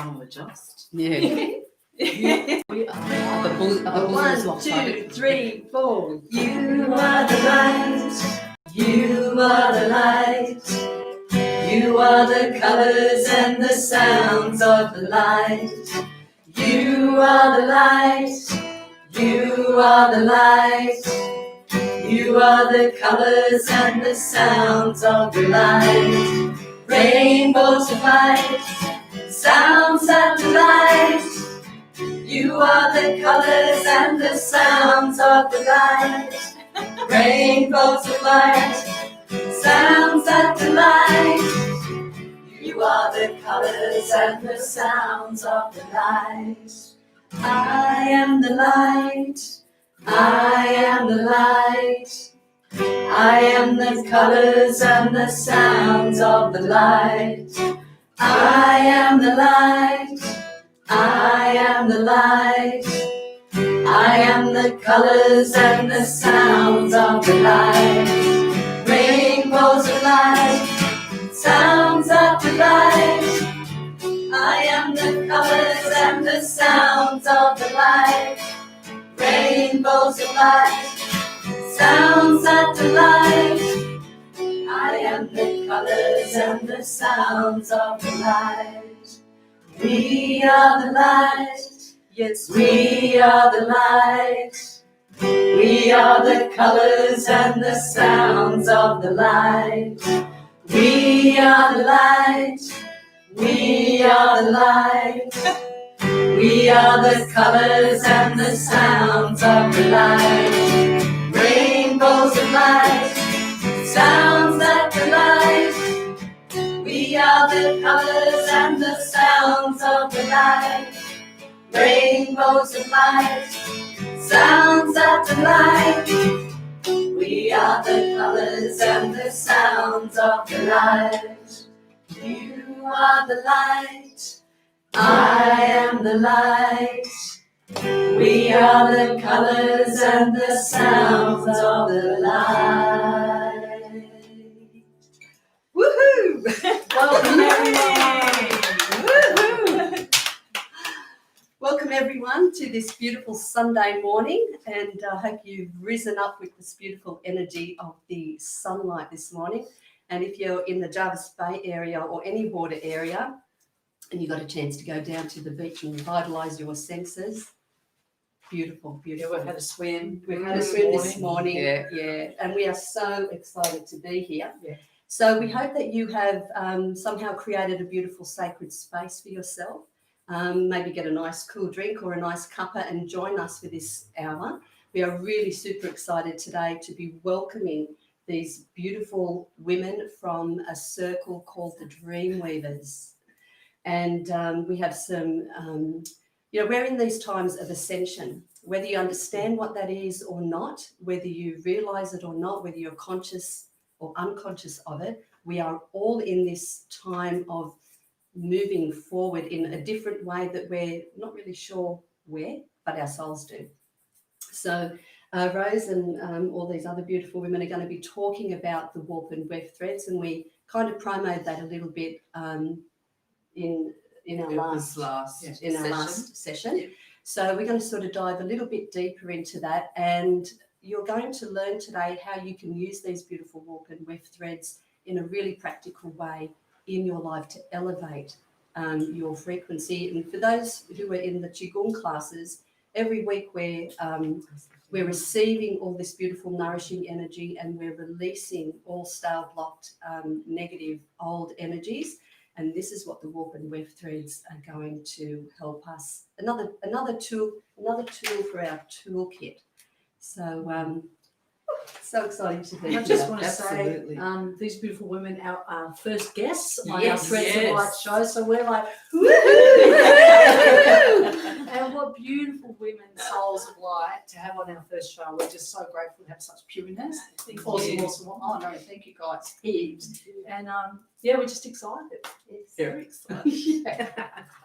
I'll adjust. Yeah. We are. One, two, three, four. You are the light. You are the light. You are the colors and the sounds of the light. You are the light. You are the light. You are the colors and the sounds of the light. Rainbows of light, sounds of the light. You are the colors and the sounds of the light. Rainbows of light, sounds of the light. You are the colors and the sounds of the light. I am the light. I am the light. I am the colors and the sounds of the light. I am the light. I am the light. I am the colors and the sounds of the light. Rainbows of light, sounds of the light. I am the colors and the sounds of the light. Rainbows of light, sounds of the light. I am the colors and the sounds of the light. We are the light. Yes, we are the light. We are the colors and the sounds of the light. We are the light. We are the light. We are the colors and the sounds of the light. Rainbows of light, sounds of the light. We are the colors and the sounds of the light. Rainbows of light, sounds of the light. We are the colors and the sounds of the light. You are the light. I am the light. We are the colors and the sounds of the light. Woohoo! Welcome everyone. Woohoo! Welcome everyone to this beautiful Sunday morning, and I hope you've risen up with this beautiful energy of the sunlight this morning. And if you're in the Jarvis Bay area or any water area, and you got a chance to go down to the beach and revitalise your senses. Beautiful, beautiful. Yeah, we've had a swim. We've had a swim this morning. Yeah. And we are so excited to be here. Yeah. So we hope that you have somehow created a beautiful sacred space for yourself. Maybe get a nice cool drink or a nice cuppa and join us for this hour. We are really super excited today to be welcoming these beautiful women from a circle called the Dreamweavers. And we have some, we're in these times of ascension, whether you understand what that is or not, whether you realize it or not, whether you're conscious or unconscious of it, we are all in this time of moving forward in a different way that we're not really sure where, but our souls do. So Rose and all these other beautiful women are going to be talking about the Warp Weft Threads, and we kind of promoted that a little bit in our last session. Yeah. So we're going to sort of dive a little bit deeper into that, and you're going to learn today how you can use these beautiful Warp Weft Threads in a really practical way in your life to elevate your frequency. And for those who are in the Qigong classes, every week we're receiving all this beautiful nourishing energy, and we're releasing all stale blocked negative old energies. And this is what the Warp Weft Threads are going to help us. Another tool for our toolkit. So so exciting to be here. I just want to say, these beautiful women, our first guests on our Threads of Light show. So we're like, and what beautiful women, souls of light, to have on our first show. We're just so grateful to have such pureness. Awesome. Oh no, thank you guys, heaps. And we're just excited. Yes. Very excited.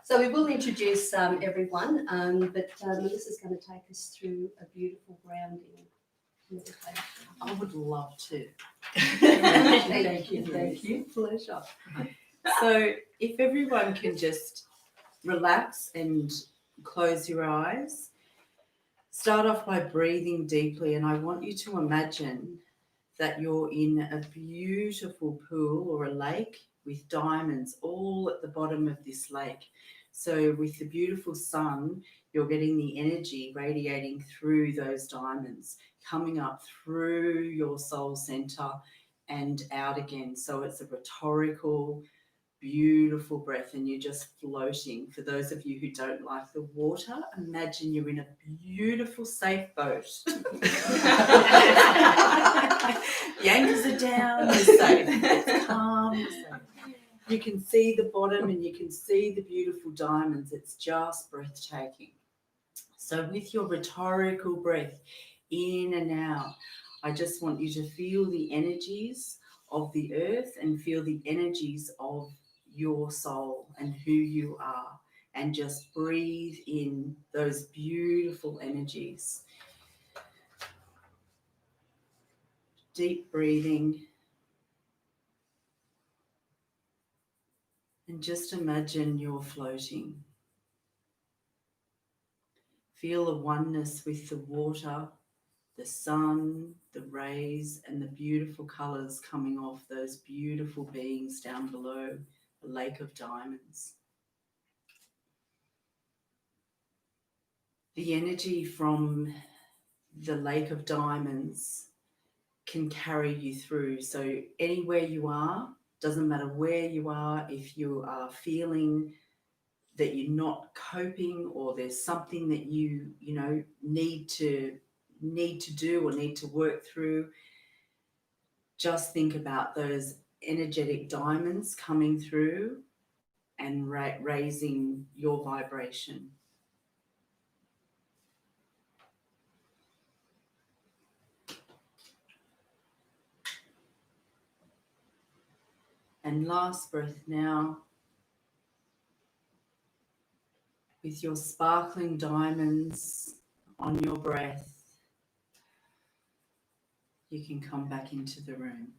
So we will introduce everyone, but Melissa's going to take us through a beautiful grounding meditation. I would love to. Thank you. Pleasure. So if everyone can just relax and close your eyes. Start off by breathing deeply, and I want you to imagine that you're in a beautiful pool or a lake with diamonds all at the bottom of this lake. So with the beautiful sun, you're getting the energy radiating through those diamonds, coming up through your soul center and out again. So it's a rhetorical, beautiful breath, and you're just floating. For those of you who don't like the water, imagine you're in a beautiful safe boat. The anchors are down, you're safe. It's calm, you're safe. You can see the bottom and you can see the beautiful diamonds. It's just breathtaking. So with your rhetorical breath in and out, I just want you to feel the energies of the earth and feel the energies of your soul and who you are, and just breathe in those beautiful energies. Deep breathing, and just imagine you're floating. Feel a oneness with the water, the sun, the rays, and the beautiful colours coming off those beautiful beings down below the lake of diamonds. The energy from the lake of diamonds can carry you through. So anywhere you are, doesn't matter where you are, if you are feeling that you're not coping, or there's something that you need to do or need to work through, just think about those energetic diamonds coming through and raising your vibration. And last breath now, with your sparkling diamonds on your breath, you can come back into the room.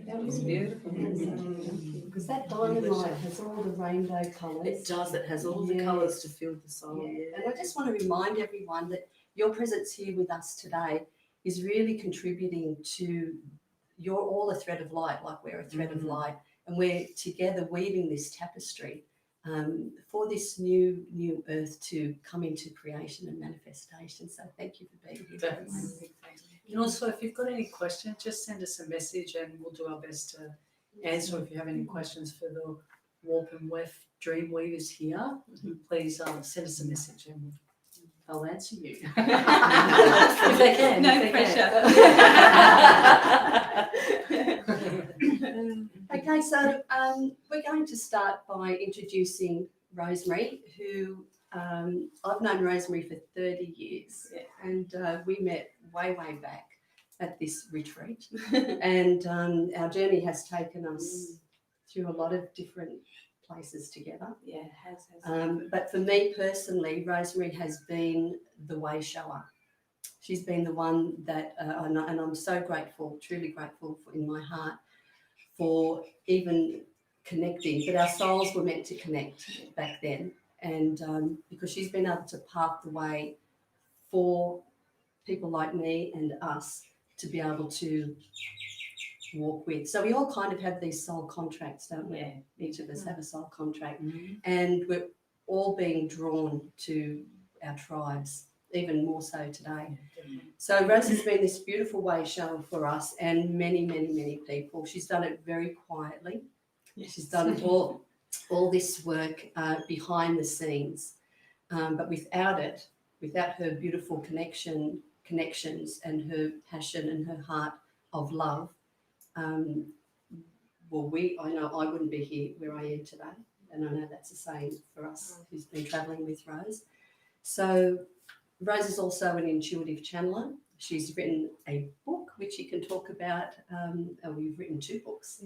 That was beautiful. Because that diamond light has all the rainbow colours. It does. It has all the colours to fill the soul. Yeah. And I just want to remind everyone that your presence here with us today is really contributing to all a thread of light, like we're a thread of light, and we're together weaving this tapestry for this new earth to come into creation and manifestation. So thank you for being here. Definitely. And also, if you've got any questions, just send us a message and we'll do our best to answer. If you have any questions for the Warp and Weft Dream Weavers here, please send us a message and I'll answer you. If they can. No if they pressure. Okay, so we're going to start by introducing Rosemary, who I've known Rosemary for 30 years, and we met way back at this retreat, and our journey has taken us through a lot of different places together. Yeah, it has. But for me personally, Rosemary has been the way shower. She's been the one that, and I'm so grateful, truly grateful in my heart for even connecting, but our souls were meant to connect back then. And because she's been able to pave the way for people like me and us to be able to walk with. So we all kind of have these soul contracts, don't we? Yeah. Each of us have a soul contract. And we're all being drawn to our tribes, even more so today. So Rose has been this beautiful way shower for us and many people. She's done it very quietly. She's done all this work behind the scenes, but without her beautiful connections and her passion and her heart of love, I know I wouldn't be here where I am today, and I know that's the same for us who's been travelling with Rose. So Rose is also an intuitive channeler. She's written a book which you can talk about. We've written 2 books.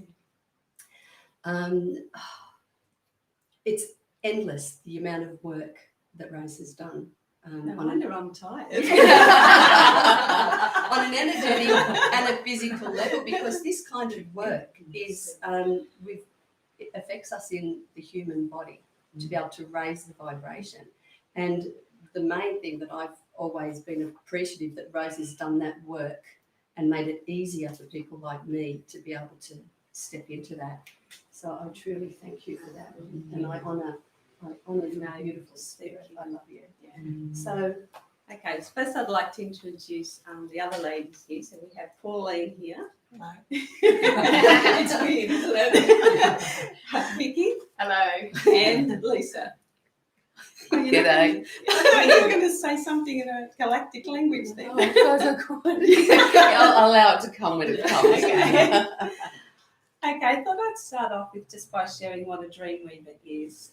it's endless, the amount of work that Rose has done. No On wonder I'm tired. on an energetic and a physical level, because this kind of work is it affects us in the human body to be able to raise the vibration. And the main thing that I've always been appreciative that Rose has done that work and made it easier for people like me to be able to step into that. So I truly thank you for that, and I honour your beautiful spirit. I love you. So. Okay, so first I'd like to introduce the other ladies here. So we have Pauline here. Hello. It's weird, isn't it? Vicky. Hello. And Lisa. G'day. I thought you were going to say something in a galactic language then. I'll allow it to come when it comes. Okay. Okay, I thought I'd start off with just by sharing what a dreamweaver is.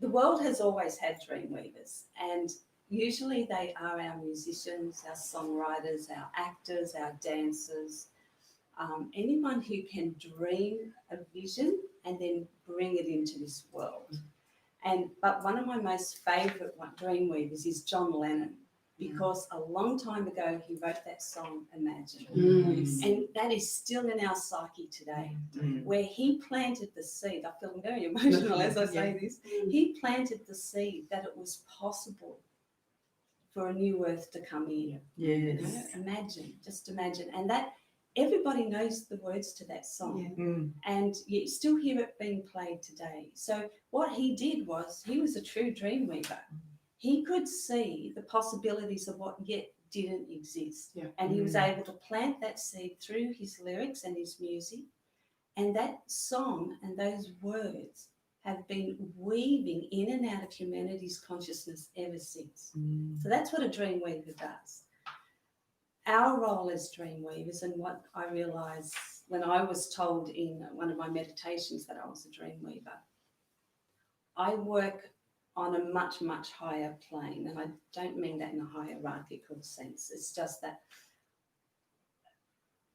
The world has always had dreamweavers, and usually they are our musicians, our songwriters, our actors, our dancers, anyone who can dream a vision and then bring it into this world. But one of my most favourite dreamweavers is John Lennon, because a long time ago he wrote that song Imagine. And that is still in our psyche today, where he planted the seed. I feel very emotional as I say this. He planted the seed that it was possible for a new earth to come in. Yes. You know? Imagine, just imagine. And that everybody knows the words to that song. And you still hear it being played today. So what he did was, he was a true dreamweaver. He could see the possibilities of what yet didn't exist. And he was able to plant that seed through his lyrics and his music. And that song and those words have been weaving in and out of humanity's consciousness ever since. So that's what a dreamweaver does. Our role as dreamweavers, and what I realised when I was told in one of my meditations that I was a dreamweaver, I work on a much, much higher plane. And I don't mean that in a hierarchical sense. It's just that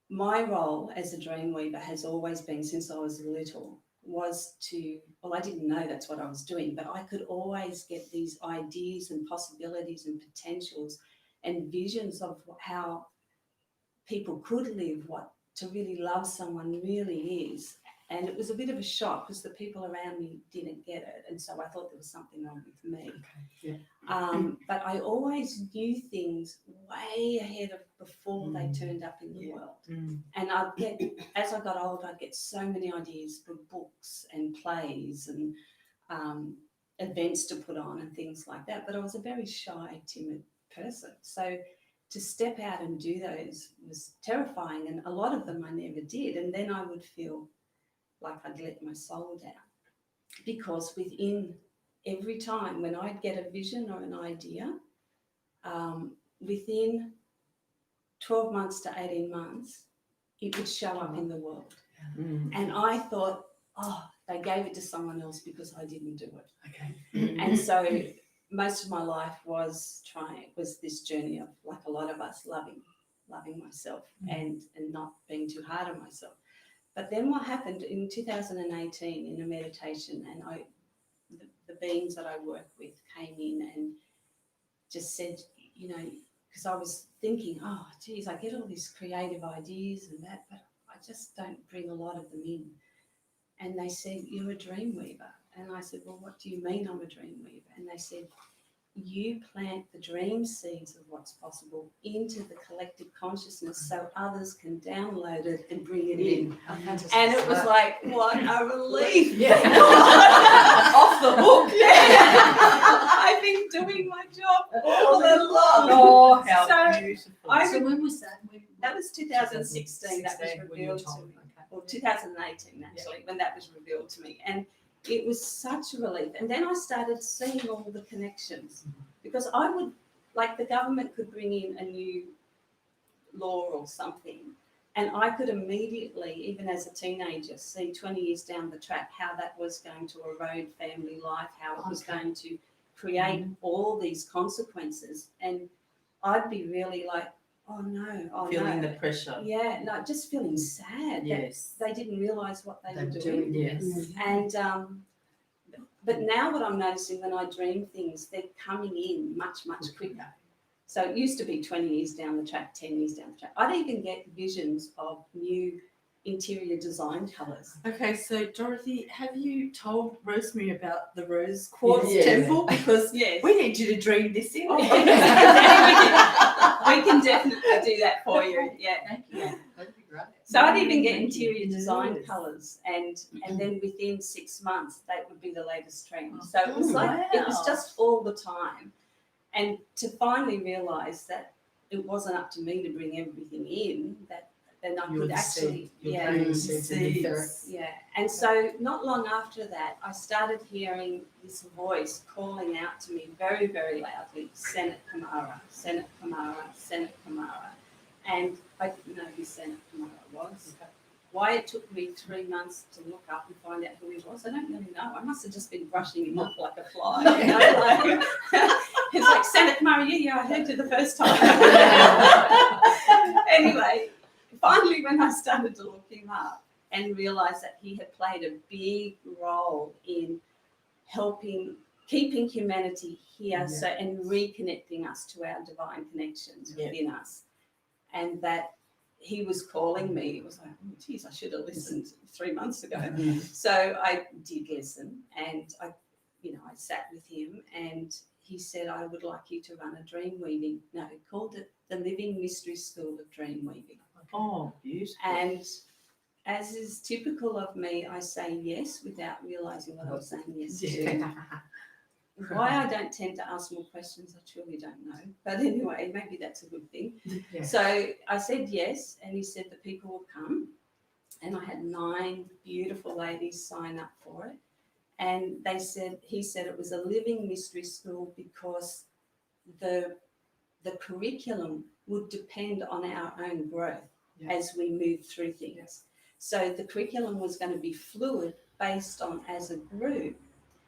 my role as a dreamweaver has always been, since I was little, was to, well, I didn't know that's what I was doing, but I could always get these ideas and possibilities and potentials and visions of how people could live, what to really love someone really is. And it was a bit of a shock because the people around me didn't get it. And so I thought there was something wrong with me. But I always knew things way ahead of before they turned up in the world. And I'd get, as I got older, I'd get so many ideas for books and plays and events to put on and things like that. But I was a very shy, timid person. So to step out and do those was terrifying. And a lot of them I never did. And then I would feel like I'd let my soul down, because within every time when I'd get a vision or an idea, within 12 months to 18 months, it would show up in the world. And I thought, oh, they gave it to someone else because I didn't do it. And so most of my life was this journey of, like a lot of us, loving myself and not being too hard on myself. But then what happened in 2018 in a meditation, and the beings that I work with came in and just said, you know, because I was thinking, oh, geez, I get all these creative ideas and that, but I just don't bring a lot of them in. And they said, you're a dreamweaver. And I said, well, what do you mean I'm a dreamweaver? And they said, you plant the dream seeds of what's possible into the collective consciousness so others can download it and bring it in. And it was like, what a relief. Off the hook. I've been doing my job all along. Oh, how beautiful. So when was that? That was 2016 that was revealed to me. Or 2018 actually, when that was revealed to me. And it was such a relief. And then I started seeing all the connections, because I would, like, the government could bring in a new law or something, and I could immediately, even as a teenager, see 20 years down the track how that was going to erode family life, how it was going to create all these consequences. And I'd be really like, oh no, Feeling the pressure. Yeah, no, just feeling sad. Yes. That they didn't realise what they were doing. Yes. And But now what I'm noticing when I dream things, they're coming in much, much quicker. So it used to be 20 years down the track, 10 years down the track. I'd even get visions of new interior design colours. Okay, so Dorothy, have you told Rosemary about the rose quartz Yes. temple? Because Yes. we need you to dream this in. Oh, we can definitely do that for you. Yeah. Thank you. That'd be great. So I'd even get Thank you. interior design Yes. colours, and then within 6 months that would be the latest trend. So it was like it was wow. just all the time, and to finally realise that it wasn't up to me to bring everything in, that then I You're could the actually seed. You're yeah. planting the seeds in the etheric. Yeah, and so not long after that, I started hearing this voice calling out to me very, very loudly, Senate Kamara, Senate Kamara, Senate Kamara. And I didn't know who Senate Kamara was. Why it took me 3 months to look up and find out who he was, I don't really know. I must have just been brushing him off like a fly. You know? Like, it's like, Senate Kamara, yeah, I heard you the first time. Anyway, finally, when I started to look him up and realised that he had played a big role in helping, keeping humanity here, so and reconnecting us to our divine connections within us, and that he was calling me. It was like, oh, geez, I should have listened 3 months ago. So I did listen, and I sat with him, and he said, I would like you to run a dream weaving. No, he called it the Living Mystery School of Dream Weaving. Oh, beautiful. And as is typical of me, I say yes without realising what I was saying yes to. Why I don't tend to ask more questions, I truly don't know. But anyway, maybe that's a good thing. Yeah. So I said yes, and he said the people will come. And I had 9 beautiful ladies sign up for it. And he said it was a living mystery school because the curriculum would depend on our own growth as we move through things. So the curriculum was going to be fluid based on, as a group,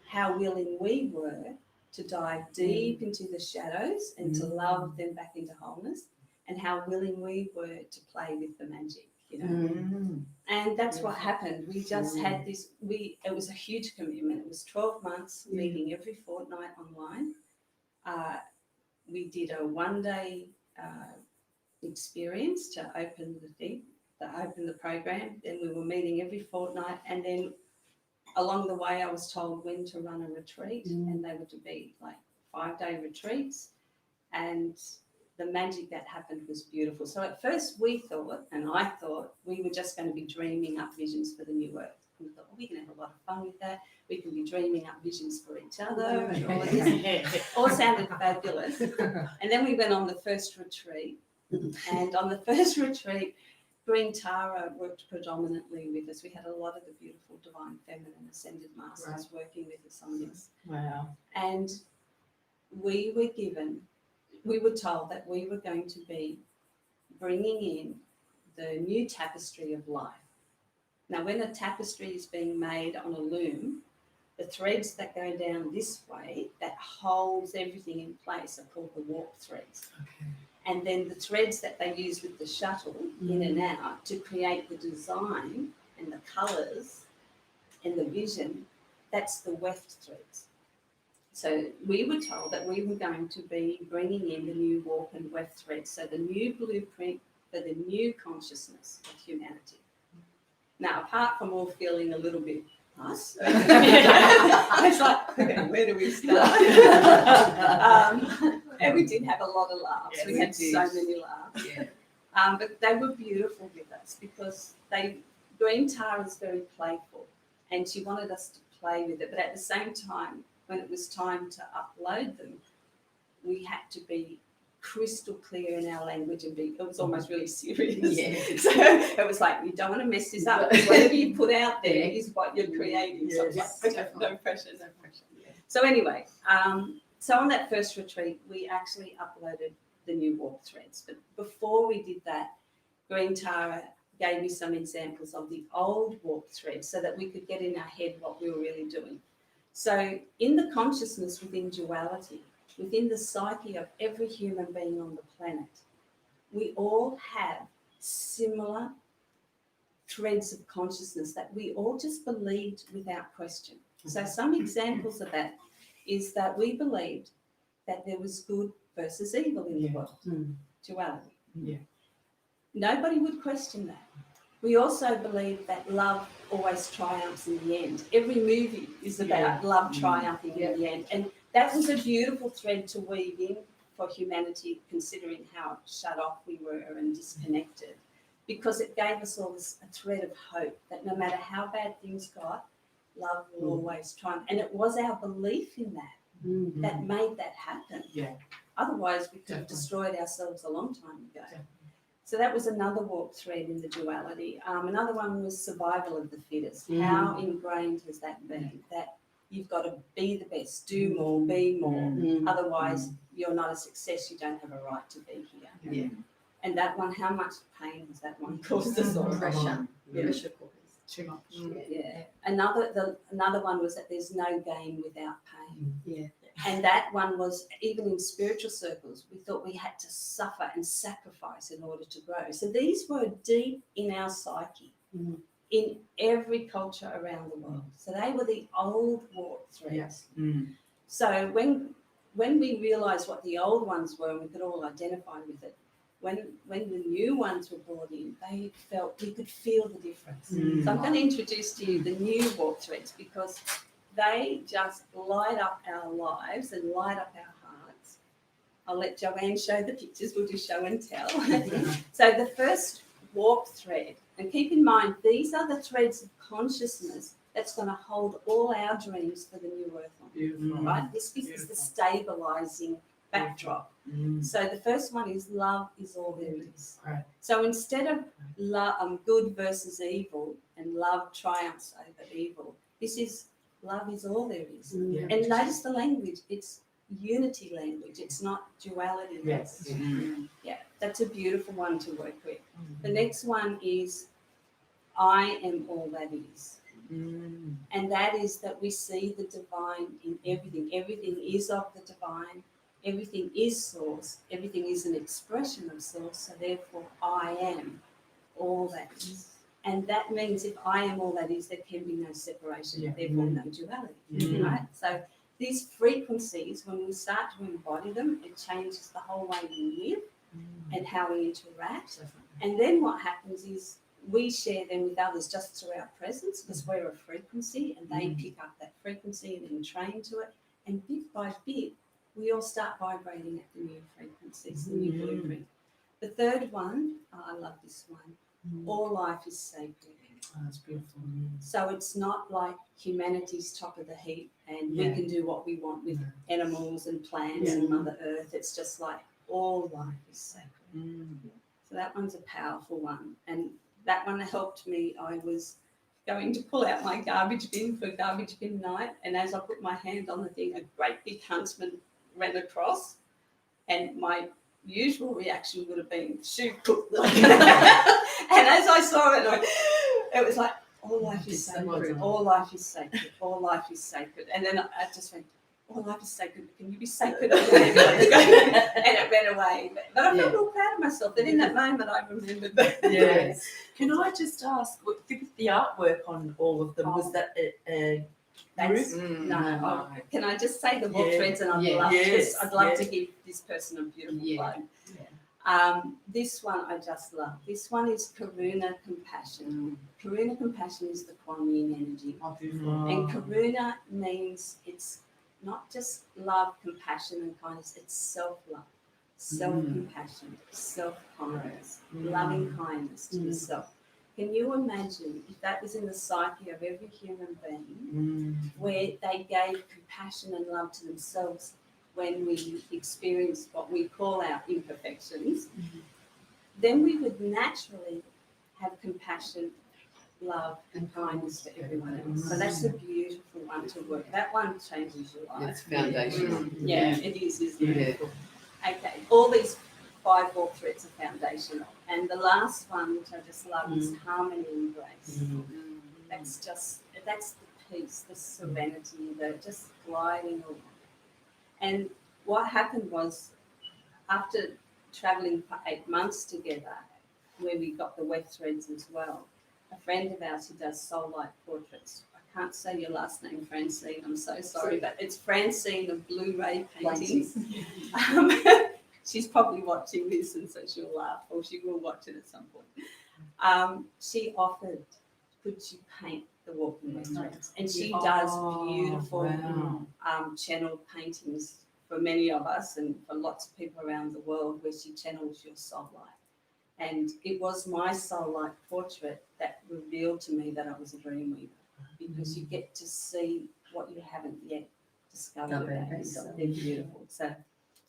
how willing we were to dive deep into the shadows and to love them back into wholeness, and how willing we were to play with the magic, And that's what happened. We just had this, it was a huge commitment. It was 12 months meeting every fortnight online. We did a 1-day experience to open the program. Then we were meeting every fortnight, and then along the way I was told when to run a retreat, and they were to be like 5-day retreats, and the magic that happened was beautiful. So at first I thought we were just going to be dreaming up visions for the new earth. And we thought, we can have a lot of fun with that. We can be dreaming up visions for each other, and all of this. All sounded fabulous. And then we went on the first retreat, and on the first retreat, Green Tara worked predominantly with us. We had a lot of the beautiful divine feminine ascended masters working with us on this. Wow. And we were told that we were going to be bringing in the new tapestry of life. Now, when a tapestry is being made on a loom, the threads that go down this way that holds everything in place are called the warp threads. Okay. And then the threads that they use with the shuttle in and out to create the design and the colours and the vision, that's the weft threads. So we were told that we were going to be bringing in the new warp and weft threads, so the new blueprint for the new consciousness of humanity. Now, apart from all feeling a little bit us, it's like, okay, where do we start? And we did have a lot of laughs. Yes, we had we did. so many laughs. But they were beautiful with us because Green Tara is very playful, and she wanted us to play with it. But at the same time, when it was time to upload them, we had to be crystal clear in our language and it was almost really serious. So it was like, you don't want to mess this up. Whatever you put out there is what you're creating. So it's like, okay, no pressure. So anyway, so on that first retreat, we actually uploaded the new warp threads. But before we did that, Green Tara gave me some examples of the old warp threads so that we could get in our head what we were really doing. So in the consciousness within duality, within the psyche of every human being on the planet, we all have similar threads of consciousness that we all just believed without question. So some examples of that is that we believed that there was good versus evil in the world, duality. Yeah. Nobody would question that. We also believe that love always triumphs in the end. Every movie is about love triumphing in the end. And that was a beautiful thread to weave in for humanity, considering how shut off we were and disconnected, because it gave us all this, a thread of hope that no matter how bad things got, love will always triumph. And it was our belief in that that made that happen. Yeah. Otherwise, we could have Definitely. destroyed ourselves a long time ago. Definitely. So that was another warped thread in the duality. Another one was survival of the fittest. How ingrained has that been? That you've got to be the best, do more, be more. Otherwise, you're not a success. You don't have a right to be here. Yeah. And that one, how much pain has that one caused us all? Pressure. Yeah. Pressure cookers. Too much. Yeah. Another one was that there's no gain without pain. Yeah. And that one was, even in spiritual circles, we thought we had to suffer and sacrifice in order to grow. So these were deep in our psyche, in every culture around the world. So they were the old warp threads. So when we realised what the old ones were, and we could all identify with it, when the new ones were brought in, we could feel the difference. So I'm going to introduce to you the new warp threads, because they just light up our lives and light up our hearts. I'll let Joanne show the pictures. We'll do show and tell. So the first warp thread, and keep in mind, these are the threads of consciousness that's going to hold all our dreams for the new earth on. Beautiful. Right? This is the stabilizing backdrop. So the first one is love is all there is. Right. So instead of good versus evil and love triumphs over evil, this is love is all there is. Yeah. And notice the language, it's unity language, it's not duality. Yes. Yeah, that's a beautiful one to work with. The next one is I am all that is. And that is that we see the divine in everything. Everything is of the divine. Everything is source. Everything is an expression of source. So therefore, I am all that is. And that means if I am all that is, there can be no separation, therefore no duality, right? So these frequencies, when we start to embody them, it changes the whole way we live and how we interact. And then what happens is we share them with others just through our presence, because we're a frequency and they pick up that frequency and then train to it. And bit by bit, we all start vibrating at the new frequencies, the new blueprint. The third one, I love this one. All life is sacred. Oh, that's beautiful. So it's not like humanity's top of the heap and we can do what we want with animals and plants and Mother Earth. It's just like all life is sacred. So that one's a powerful one. And that one helped me. I was going to pull out my garbage bin for garbage bin night, and as I put my hand on the thing, a great big huntsman ran across, and my usual reaction would have been shoot put. And as I saw it, it was like, all life is sacred, all life is sacred, all life is sacred. And then I just went, all life is sacred, can you be sacred? And it ran away. But I felt real proud of myself that in that moment I remembered that. Yes. Can I just ask, with the artwork on all of them, was that a That's, group? no. Can I just say the warp threads, and I'd love to give this person a beautiful plug. This one I just love. This one is Karuna Compassion. Karuna Compassion is the Kuan Yin energy. And Karuna means it's not just love, compassion and kindness, it's self-love, self-compassion, self-kindness, loving kindness to yourself. Can you imagine if that was in the psyche of every human being, where they gave compassion and love to themselves when we experience what we call our imperfections, then we would naturally have compassion, love and kindness for everyone else. So that's a beautiful one to work. That one changes your life. It's foundational. Yeah, it is, isn't it? Yeah. Okay, all these 5 warp threads are foundational. And the last one, which I just love, is harmony and grace. That's the peace, the serenity, the just gliding along. And what happened was, after travelling for 8 months together, where we got the weft threads as well, a friend of ours who does soul light portraits, I can't say your last name, Francine. I'm so sorry, but it's Francine of Blu-ray Paintings. She's probably watching this, and so she'll laugh, or she will watch it at some point. She offered, could you paint the Warp Weft Threads? And she does beautiful channeled paintings for many of us and for lots of people around the world, where she channels your soul light. And it was my soul light portrait that revealed to me that I was a dream weaver, because you get to see what you haven't yet discovered about yourself. They're beautiful. So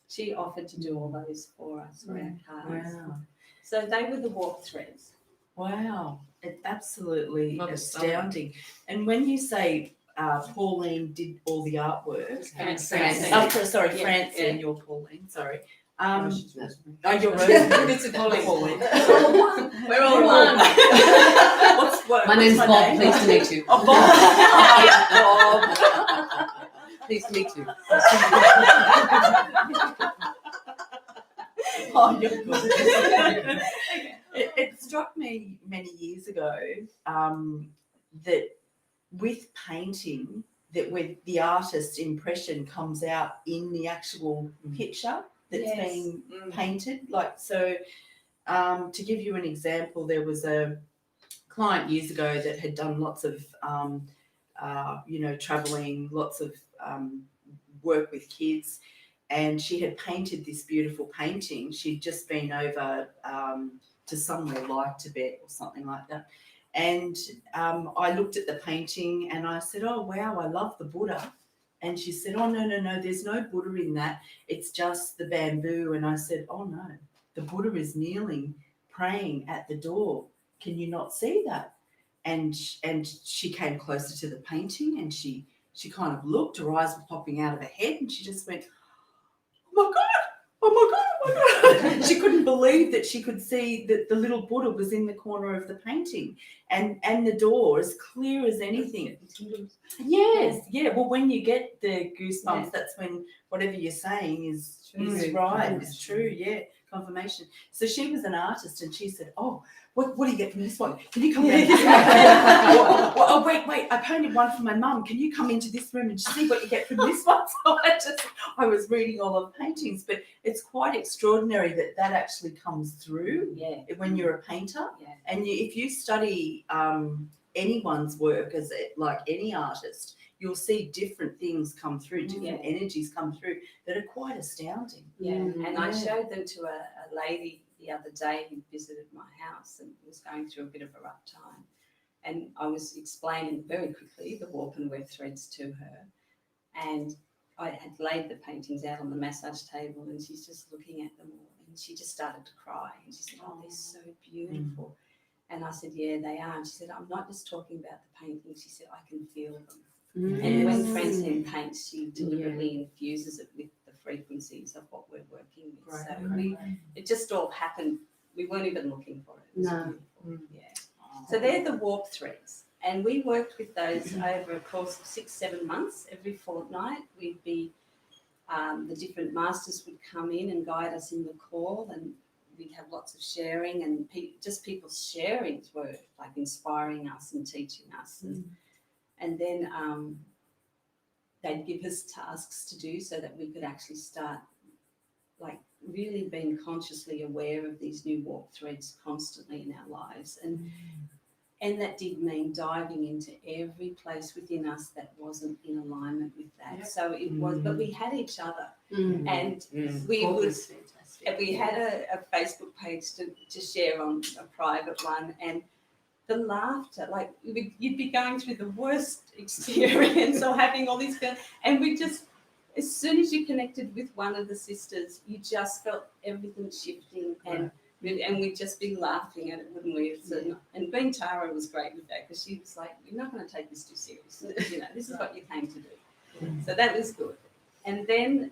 she offered to do all those for us, for our cards. Wow. So they were the Warp Threads. Wow. It's absolutely Love it. astounding. And when you say Pauline did all the artwork, Francine. sorry, Yeah, Francine, yeah. you're Pauline, sorry. Oh, she's Rosemary. Oh, you're Rosemary. It's a Pauline. We're all one. My name's Bob. name? Pleased to meet you. Oh, Bob. Bob. Pleased to meet you. Oh, you're good. It struck me many years ago that with painting, that with the artist's impression comes out in the actual picture that's Yes. being painted. Like, so to give you an example, there was a client years ago that had done lots of traveling, lots of work with kids, and she had painted this beautiful painting. She'd just been over to somewhere like Tibet or something like that. And I looked at the painting and I said, oh, wow, I love the Buddha. And she said, oh, no, there's no Buddha in that. It's just the bamboo. And I said, oh, no, the Buddha is kneeling, praying at the door. Can you not see that? And she came closer to the painting and she kind of looked, her eyes were popping out of her head, and she just went, oh my God. She couldn't believe that she could see that the little Buddha was in the corner of the painting, and the door as clear as anything. Yes, yeah. Well, when you get the goosebumps, that's when whatever you're saying is right. It's true. Yeah, confirmation. So she was an artist, and she said, "Oh, what do you get from this one? Can you come down this room? Oh, wait, I painted one for my mum. Can you come into this room and see what you get from this one?" So I was reading all of the paintings, but it's quite extraordinary that actually comes through when you're a painter. Yeah. And if you study anyone's work as like any artist, you'll see different things come through, different energies come through that are quite astounding. Yeah, and I showed them to a lady the other day who visited my house and was going through a bit of a rough time. And I was explaining very quickly the Warp Weft Threads to her. And I had laid the paintings out on the massage table, and she's just looking at them all. And she just started to cry. And she said, oh, they're so beautiful. And I said, yeah, they are. And she said, I'm not just talking about the paintings. She said, I can feel them. And when Francine paints, she deliberately infuses it with the frequencies of what we're working with. Right. So it just all happened. We weren't even looking for it. It was beautiful. Yeah. Oh. So they're the Warp Threads. And we worked with those over a course of 6-7 months. Every fortnight, we'd be, the different masters would come in and guide us in the call, and we'd have lots of sharing, and just people's sharings were like inspiring us and teaching us. And then they'd give us tasks to do so that we could actually start like really being consciously aware of these new warp threads constantly in our lives. And that did mean diving into every place within us that wasn't in alignment with that. Yep. So it was, but we had each other, and we Warp would. was fantastic. And we had a Facebook page to share on a private one, and the laughter, like you'd be going through the worst experience or having all these feelings, and we just, as soon as you connected with one of the sisters, you just felt everything shifting, and we'd just be laughing at it, wouldn't we? And being Tara was great with that, because she was like, you're not going to take this too seriously, this is what you came to do. So that was good. And then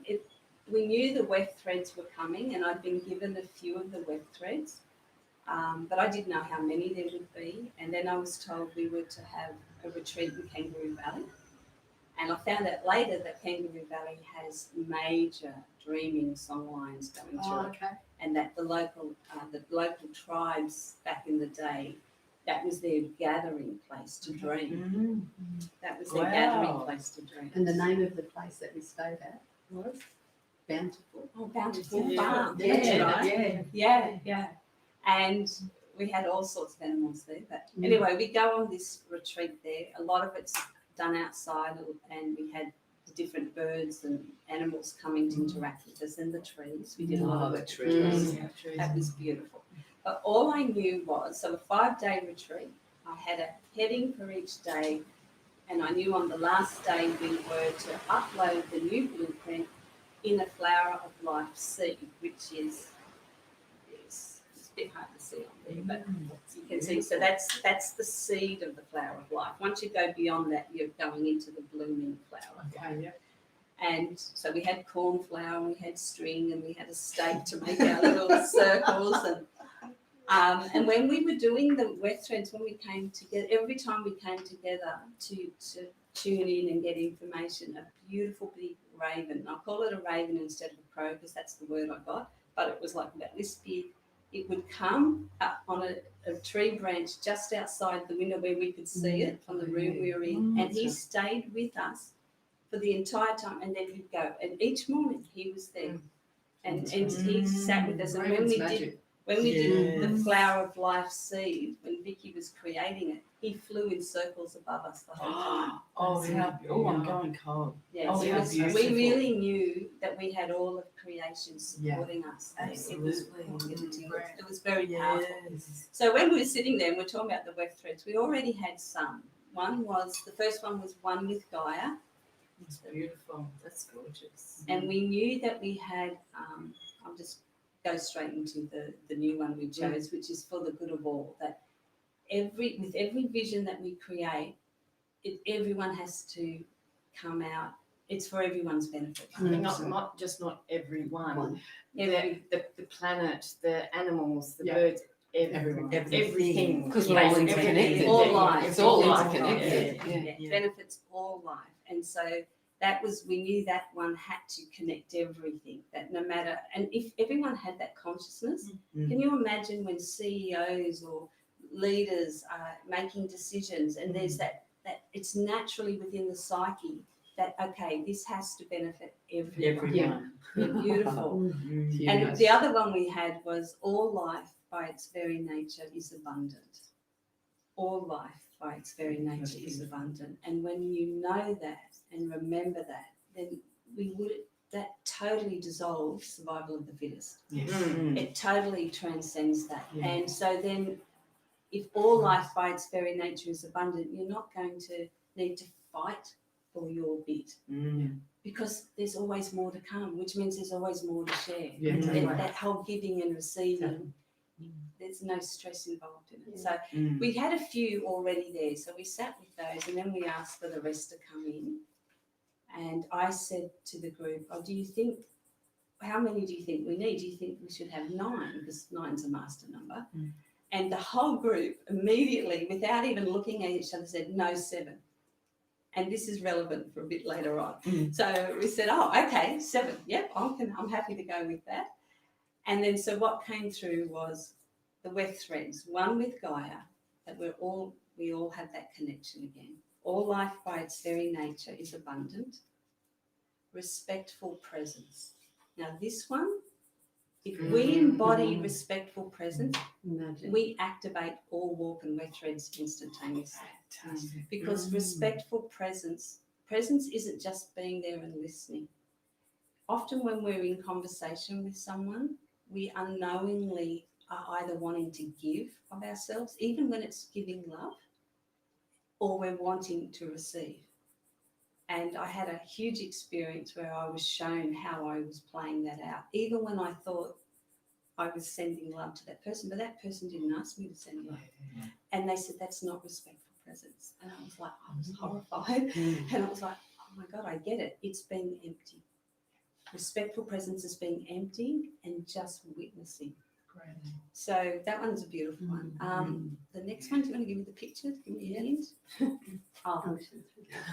we knew the weft threads were coming, and I'd been given a few of the weft threads, but I didn't know how many there would be. And then I was told we were to have a retreat in Kangaroo Valley. And I found out later that Kangaroo Valley has major dreaming songlines going through it, and that the local tribes back in the day that was their gathering place to dream. That was their Wow. gathering place to dream. And the name of the place that we stayed at was Bountiful. Oh, Bountiful Yeah. Farm. Yeah, That's right. Yeah. Yeah. And we had all sorts of animals there. But Mm. anyway, we go on this retreat there. A lot of it's done outside, and we had the different birds and animals coming to interact with us, and the trees. We did a lot of work with trees. That was beautiful. But all I knew was, so a 5-day retreat, I had a heading for each day, and I knew on the last day we were to upload the new blueprint in a Flower of Life seed, which is it's a bit hard to see on there, but you can see. So that's the seed of the Flower of Life. Once you go beyond that, you're going into the blooming flower of life. Okay, yeah. And so we had cornflower, and we had string, and we had a stake to make our little circles. And when we were doing the weft threads, when we came together, every time we came together to tune in and get information, a beautiful big raven. I call it a raven instead of a crow because that's the word I got. But it was like about this big. It would come up on a tree branch just outside the window where we could see it from the room we were in, and he stayed with us for the entire time, and then he'd go. And each morning he was there, and he sat with us. And when we did the Flower of Life seed, when Vicky was creating it, he flew in circles above us the whole time. I'm going cold. Yeah, Oh, so how we beautiful. really knew that we had all of creation supporting us. Absolutely. It was very powerful. Yes. So when we were sitting there and we're talking about the weft threads, we already had some. The first one was one with Gaia, It's beautiful. That's gorgeous. and we knew that we had, I'll just go straight into the new one we chose, which is for the good of all, that with every vision that we create, everyone has to come out. It's for everyone's benefit. I mean, not everyone. Every- The planet, the animals, the Yeah. birds, Everyone. everything. Because we're all Basically, interconnected. All life. It's all life. interconnected. Yeah. Yeah, benefits all life. And so we knew that one had to connect everything, that no matter, and if everyone had that consciousness, can you imagine when CEOs or leaders are making decisions and there's that it's naturally within the psyche that, okay, this has to benefit everyone. They're beautiful. And the other one we had was all life by its very nature is abundant. All life by its very nature is abundant. And when you know that and remember that, then that totally dissolves survival of the fittest. It totally transcends that. Yeah. And so then if all life by its very nature is abundant, you're not going to need to fight for your bit. Because there's always more to come, which means there's always more to share. Yeah, That whole giving and receiving, there's no stress involved in it. So Mm. we had a few already there, so we sat with those, and then we asked for the rest to come in. And I said to the group, how many do you think we need? Do you think we should have 9? Because 9's a master number. And the whole group immediately, without even looking at each other, said, no, 7. And this is relevant for a bit later on. So we said, oh, okay, 7. Yep, I'm happy to go with that. And then so what came through was the weft threads, one with Gaia, that we all have that connection again. All life by its very nature is abundant. Respectful presence. Now this one, if we embody respectful presence, we activate all warp and weft threads instantaneously. Because respectful presence isn't just being there and listening. Often when we're in conversation with someone, we unknowingly are either wanting to give of ourselves, even when it's giving love, or we're wanting to receive. And I had a huge experience where I was shown how I was playing that out, even when I thought I was sending love to that person, but that person didn't ask me to send love. And they said, that's not respectful presence. And I was like, I was horrified. And I was like, oh my God, I get it. It's being empty. Respectful presence is being empty and just witnessing. Great. So that one's a beautiful one. The next one, do you want to give me the picture? Give me a hint.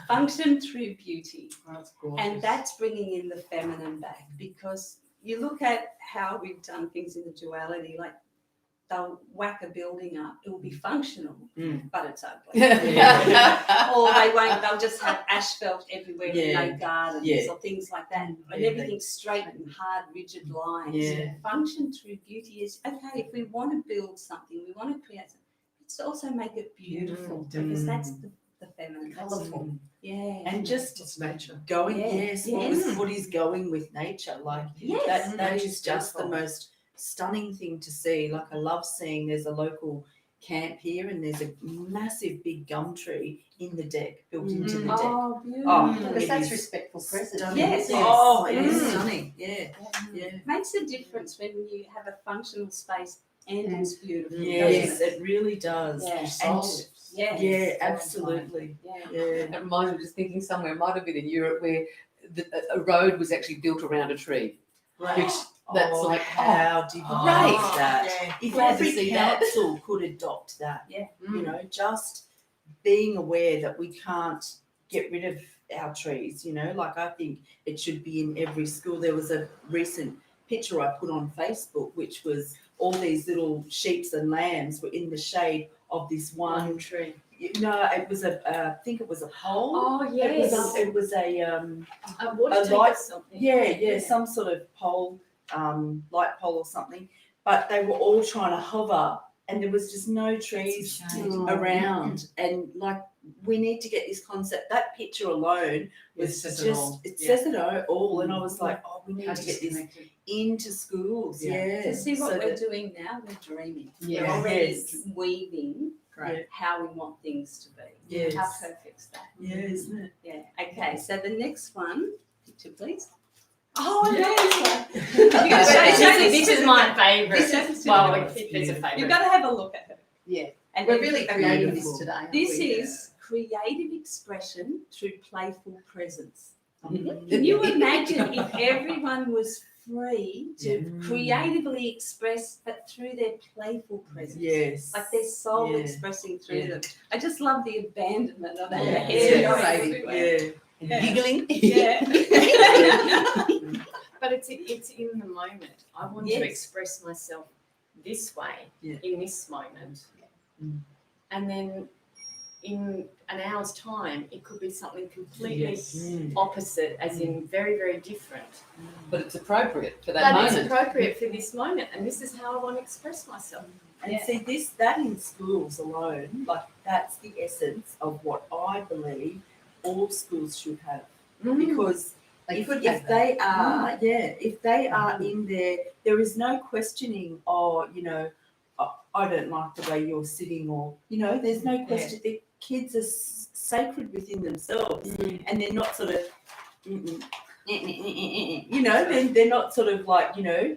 Function through beauty. That's gorgeous. And that's bringing in the feminine back, because you look at how we've done things in the duality, like they'll whack a building up. It will be functional, Mm. but it's ugly. Or they'll just have asphalt everywhere Yeah. and no gardens Yeah. or things like that. And Yeah, everything's straight and hard, rigid lines. Yeah. Function through beauty is, okay, if we want to build something, we want to create something, let's also make it beautiful because that's the feminine. That's- Colourful. Yeah. And just It's nature. going, Yes, what is going with nature? Like Yes. that Nature's is just the beautiful. most stunning thing to see. Like I love seeing there's a local camp here and there's a massive big gum tree in the deck, built into the deck. Oh, beautiful. Oh, Because it that's is respectful presence. Stunning. Yes. Oh, it is Mm. stunning. Yeah. Yeah. Makes a difference when you have a functional space and it's beautiful. Yes, doesn't it? it really does. Yeah. And Yeah. yeah, absolutely. Yeah. Yeah. It reminds me of just thinking somewhere, it might have been in Europe, where a road was actually built around a tree. Which that's Oh, like, how divine great. is that? If Glad to every see that. council could adopt that, Yeah. you know, just being aware that we can't get rid of our trees, you know, like I think it should be in every school. There was a recent picture I put on Facebook, which was all these little sheeps and lambs were in the shade of this one. tree. No, it was I think it was a pole. Oh It was a water a tank light- or something. yeah, some sort of pole, light pole or something. But they were all trying to hover, and there was just no trees around. And like, we need to get this concept. That picture alone was It says just it all. it Yeah. says it all. And I was like, oh, we need How to get this disconnected. into schools. Yeah. Yeah. To see what So we're that- doing now, we're dreaming. Yeah. We're already Yes. weaving Great. how we want things to be. Yes. How perfect's that? Yeah, isn't it? Yeah. Okay, so the next one, picture please. Oh, I know this This is my favourite. This Well, is if there's a You've favourite. got to have a look at her. Yeah. And We're then- really okay, creating beautiful. this today. aren't This we? is creative expression through playful presence. Mm. Can you imagine if everyone was free to creatively express, but through their playful presence? Yes. Like their soul Yeah. expressing through Yeah. them. I just love the abandonment of that. Yeah. The hair Yeah. going Right. everywhere. Yeah. Yeah. Giggling. Yeah. But it's in the moment. I want Yes. to express myself this way Yeah. in this moment. Mm. And then in an hour's time, it could be something completely Yes. Mm. opposite, as in very, very different. But it's appropriate for that But it's moment. appropriate for this moment, and this is how I want to express myself. And Yeah. see that in schools alone, like that's the essence of what I believe all schools should have. Because They if could have that. they are, if they are in there is no questioning, you know, I don't like the way you're sitting, or, you know, there's no question. The kids are sacred within themselves, and they're not sort of, you know, they're not sort of like, you know,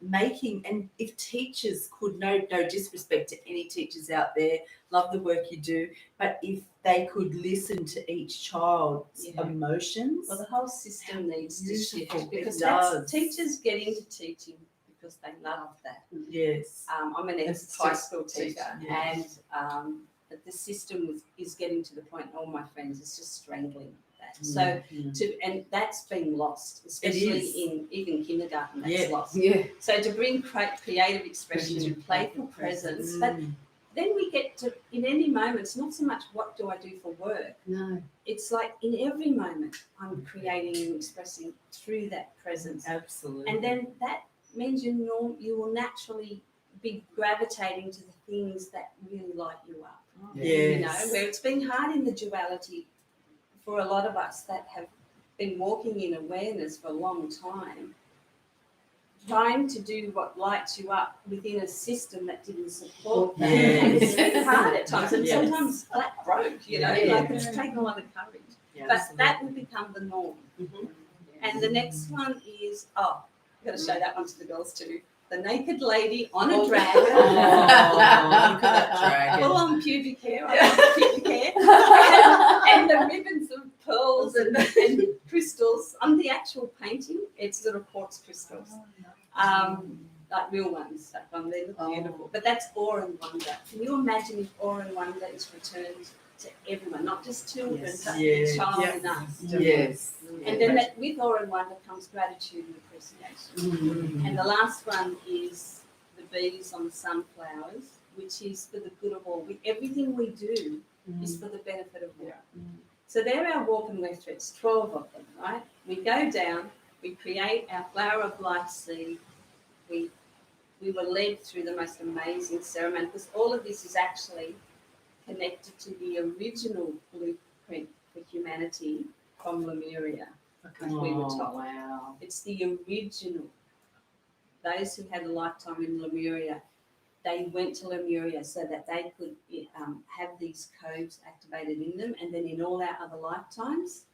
making. And if teachers could, no disrespect to any teachers out there, love the work you do, but if they could listen to each child's Yeah. emotions. Well, the whole system needs to Beautiful. shift because It that's does. teachers get into teaching because they love that. Yes. I'm an That's ex-high so- school teacher, yeah. and the system is getting to the point. All my friends is just strangling that. So and that's been lost, especially is. in even kindergarten. That's Yeah. lost. Yeah. So to bring creative expression through playful presence, but then we get to in any moment. It's not so much what do I do for work. No. It's like in every moment I'm creating and expressing through that presence. Absolutely. And then that means you will naturally be gravitating to the things that really light you up. You know, where it's been hard in the duality for a lot of us that have been walking in awareness for a long time, trying to do what lights you up within a system that didn't support that. Yes. And it's been hard at times, and Yes. sometimes flat broke, you know, Yeah. like it's taken a lot of courage. Yeah, But that will become the norm. Mhm. And the next one is, I've got to show that one to the girls too. The naked lady on a dragon. Oh, look at that dragon. Full on pubic hair. I love pubic hair. And the ribbons of pearls and crystals. On the actual painting, it's little quartz crystals. Like real ones stuck on there. Look beautiful. But that's awe and wonder. Can you imagine if awe and wonder is returned to everyone, not just children, Yes. but Yeah. the child Yeah. in us? Yes. And then that, with awe and wonder comes gratitude and appreciation. And the last one is the bees on the sunflowers, which is for the good of all. Everything we do is for the benefit of all. So they're our Warp and Weft Threads, 12 of them, right? We go down, we create our Flower of Life seed. We were led through the most amazing ceremony, because all of this is actually connected to the original blueprint for humanity from Lemuria, as we were told. Wow. It's the original. Those who had a lifetime in Lemuria, they went to Lemuria so that they could have these codes activated in them, and then in all our other lifetimes,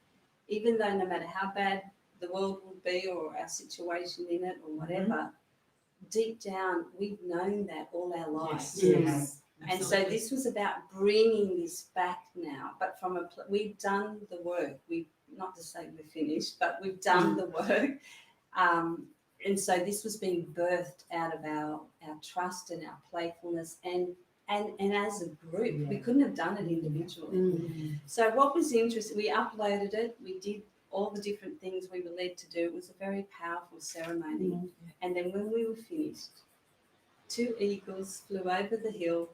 even though no matter how bad the world would be or our situation in it or whatever, deep down we've known that all our lives. Yes. And so this was about bringing this back now, but from we've done the work. We, not to say we're finished, but we've done the work. And so this was being birthed out of our trust and our playfulness, and as a group. We couldn't have done it individually. So what was interesting, we uploaded it, we did all the different things we were led to do. It was a very powerful ceremony. And then when we were finished, 2 eagles flew over the hill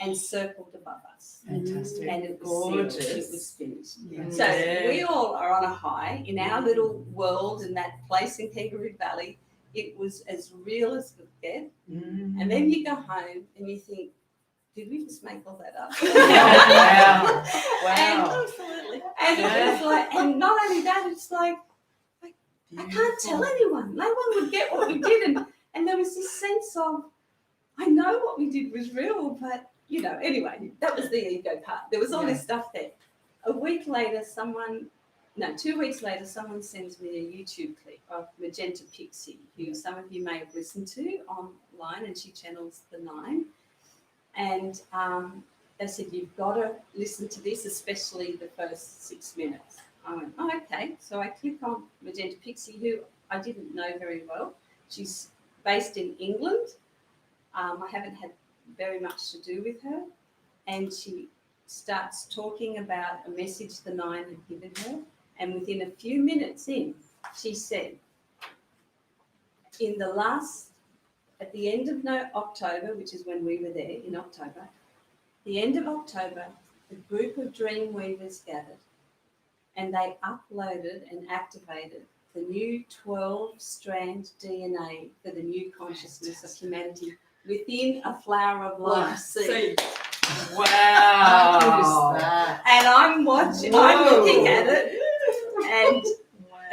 and circled above us. Fantastic. And it was Gorgeous. sealed. It was finished. Yeah. So we all are on a high in our little world in that place in Kangaroo Valley. It was as real as could get. And then you go home and you think, did we just make all that up? Wow. And, Absolutely. and it was like, and not only that, it's like, I can't tell anyone. No one would get what we did. And there was this sense of, I know what we did was real, but, anyway, that was the ego part. There was all this stuff there. A week later, 2 weeks later, someone sends me a YouTube clip of Magenta Pixie, who some of you may have listened to online, and she channels the 9. And they said, you've got to listen to this, especially the first 6 minutes. I went, oh, okay. So I click on Magenta Pixie, who I didn't know very well. She's based in England. I haven't had very much to do with her. And she starts talking about a message the 9 had given her. And within a few minutes in, she said, at the end of October, which is when we were there in October, the end of October, a group of dream weavers gathered, and they uploaded and activated the new 12-strand DNA for the new consciousness of humanity within a Flower of Life seed. Wow. And I'm watching, I'm looking at it, and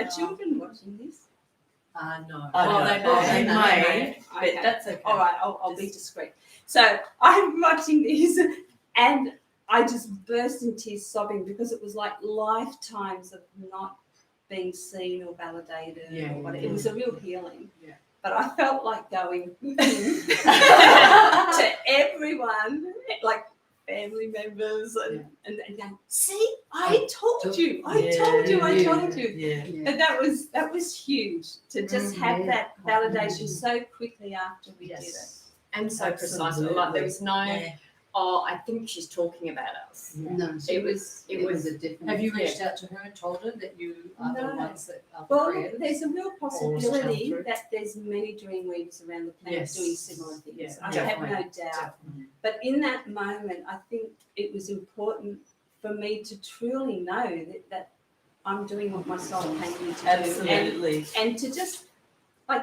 are children watching this? No. They may, but Okay. that's okay. All right, I'll be discreet. So I'm watching this, and I just burst into tears sobbing, because it was like lifetimes of not being seen or validated or whatever. It was a real healing. Yeah. But I felt like going to everyone, like family members, and going, see, I told you. Yeah. And that was huge, to just have that validation so quickly after we did it. And so precise. Like there was no, I think she's talking about us. No, It was a different. Have you reached out to her and told her that you are the No. ones that are Well, creators? there's a real possibility through. that there's many dream weavers around the planet Yes. doing similar things. Yeah, I have no definitely. doubt. But in that moment, I think it was important for me to truly know that I'm doing what my soul came here to do. Absolutely. And to just, I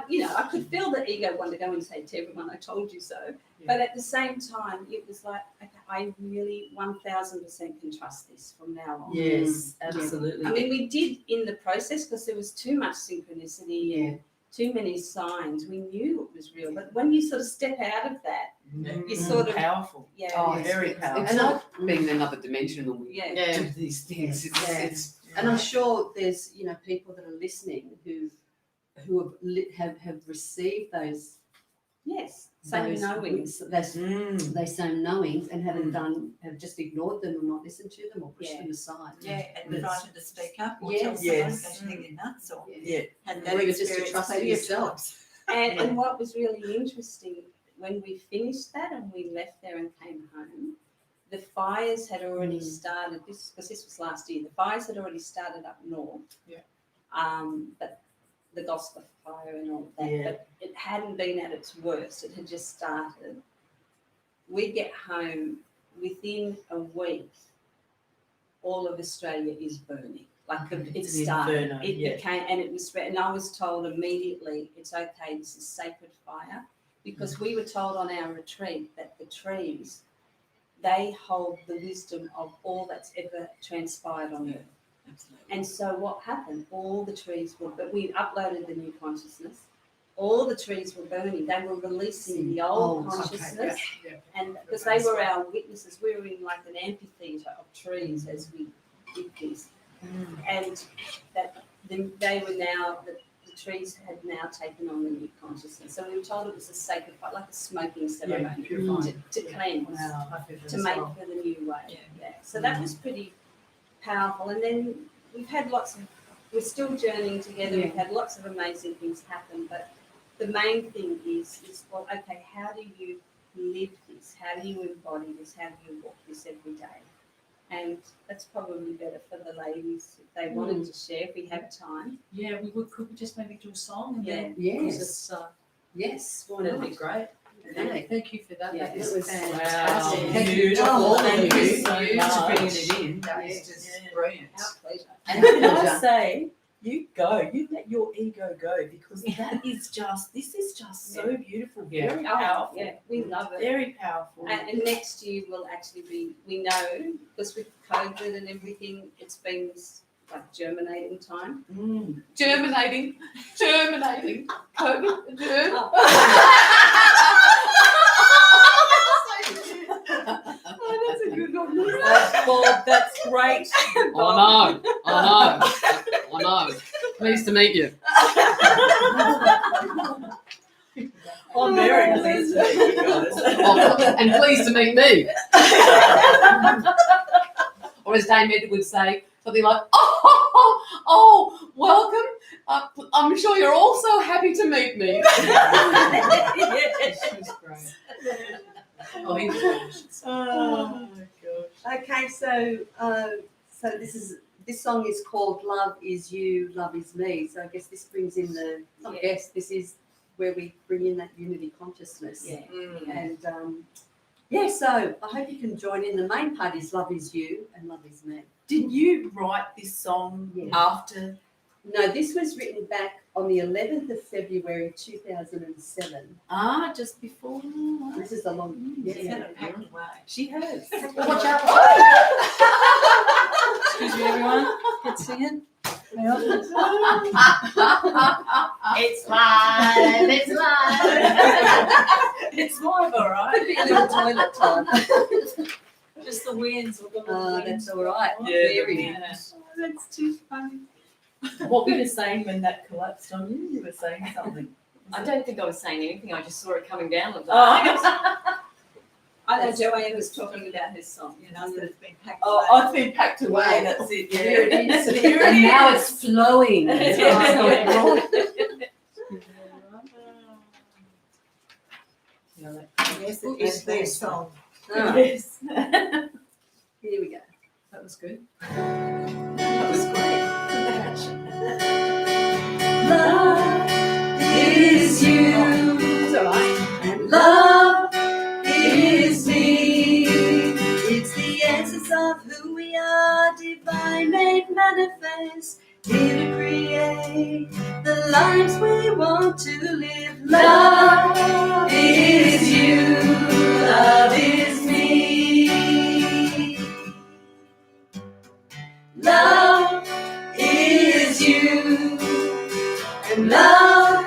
could feel the ego want to go and say to everyone, I told you so. Yeah. But at the same time, it was like, okay, I really 1000% can trust this from now on. Yes, absolutely. I mean, we did in the process, because there was too much synchronicity, too many signs. We knew it was real. But when you sort of step out of that, you sort of, powerful. Very powerful. It's not being another dimension when we yeah. do these things. It's And I'm sure there's people that are listening who have received those Yes, same knowings. They same knowings and have just ignored them or not listened to them or pushed Yeah. them aside. Yeah, and frightened to speak up or Yes. tell someone Yes. because you think they're nuts or Yeah. had Or even just to experience trust plenty of yourself. times. And what was really interesting, when we finished that and we left there and came home, the fires had already started, because this was last year, the fires had already started up north. Yeah. But the gospel fire and all that, Yeah. but it hadn't been at its worst. It had just started. We get home within a week, all of Australia is burning. Like it It's an started. inferno, It yeah. became, and it was spread. And I was told immediately, it's okay. This is sacred fire, because we were told on our retreat that the trees, they hold the wisdom of all that's ever transpired on earth. Absolutely. And so what happened? All the trees were, but we uploaded the new consciousness. All the trees were burning. They were releasing the old consciousness, and because they were our witnesses, we were in like an amphitheatre of trees as we did this, and that they were now the trees had now taken on the new consciousness. So we were told it was a sacred fire, like a smoking ceremony to cleanse, to make for the new way. Yeah. So that was pretty powerful. And then we've had we're still journeying together. We've had lots of amazing things happen, but the main thing is well, okay, how do you live this? How do you embody this? How do you walk this every day? And that's probably better for the ladies if they wanted to share, if we have time. Yeah, could we just maybe do a song and then? Yes. It's, Yes, why that'd not? be great. Okay, thank you for that. Yeah, That it was was fantastic. Wow, Thank you. beautiful. Oh, Thank you thank so you much for bringing it in. That Yes. is just Yeah. brilliant. Our pleasure. And can I say, you go, you let your ego go, because this is just so beautiful, very powerful. Yeah, we love it. Very powerful. And next year will actually be, we know, because with COVID and everything, it's been this like germinating time. Germinating. COVID. Oh, that's a good one. Bob, that's great. I know. Pleased to meet you. I'm very pleased to meet you guys. Oh, and pleased to meet me. Or as Dame Ed would say, something like, oh, welcome. I'm sure you're all so happy to meet me. She's great. Oh, he was delicious. Oh my gosh. Okay, so this song is called "Love Is You, Love Is Me." So I guess this brings in this is where we bring in that unity consciousness. Yeah. And so I hope you can join in. The main part is "Love Is You" and "Love Is Me." Did you write this song Yeah. after? No, this was written back on the 11th of February 2007. Just before? This is a long. She's had a packed away. She has. Watch out. Excuse me, everyone. Get singing. It's live. It's live. It's live, all right. Could be a little toilet time. Just the winds. That's all right. Yeah, Very yeah. nice. That's too funny. What were you saying when that collapsed on you? You were saying something. I don't think I was saying anything. I just saw it coming down. I know Joanne was talking about her song. You know, that it's been packed Oh, away. I've been packed away. That's it. Yeah. Here it is. Here And it now is. it's flowing. It's Yes, it is their song. Yes. Here we go. That was good. That was great. Love is you, It's all right. and love is me. It's the essence of who we are, divine made manifest, here to create the lives we want to live. Love is you, love is me. Love is you, and love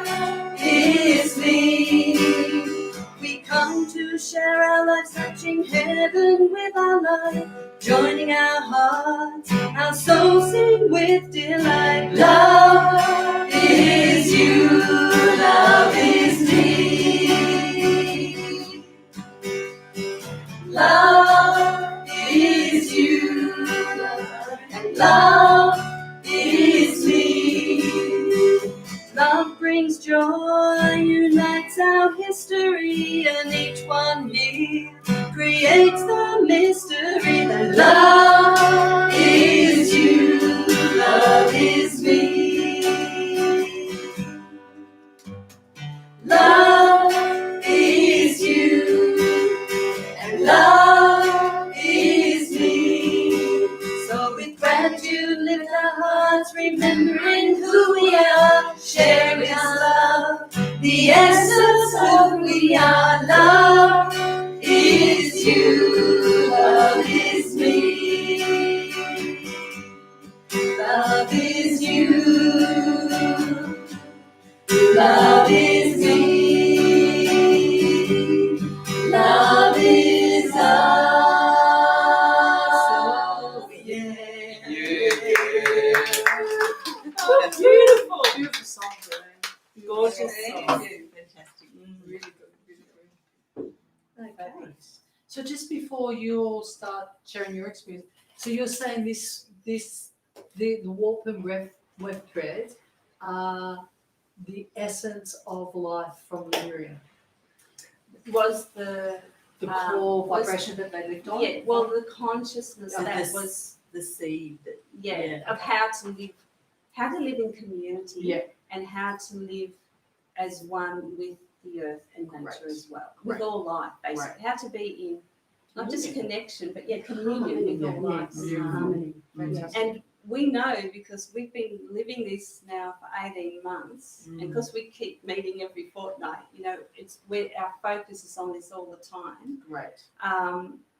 is me. We come to share our lives, touching heaven with our light, joining our hearts, our souls sing with delight. Love is you, love is me. Love is you, and love is me. Love brings joy, unites our history, and each one here creates the mystery that love is you, love is remembering who we are, sharing our love, the essence of who we are. Love is you, love is me, love is you, love is me, love is us. Oh, yeah. Oh, beautiful. Beautiful song, Lorraine. Gorgeous Thank song. you. Fantastic. Really good, really good. Okay. So just before you all start sharing your experience, so you're saying the Warp and Weft Threads are the essence of life from Lemuria, Was the the core was- vibration that they lived on. yeah, well, the consciousness Of that this- was The seed that of how to live in community Yeah. and how to live as one with the earth and nature Right. as well, with Right. all life, basically. Right. How to be in not just connection, but communion Harmony, with all yeah, life. yes, Yeah. harmony. Fantastic. And we know because we've been living this now for 18 months, and because we keep meeting every fortnight, it's where our focus is on this all the time. Right.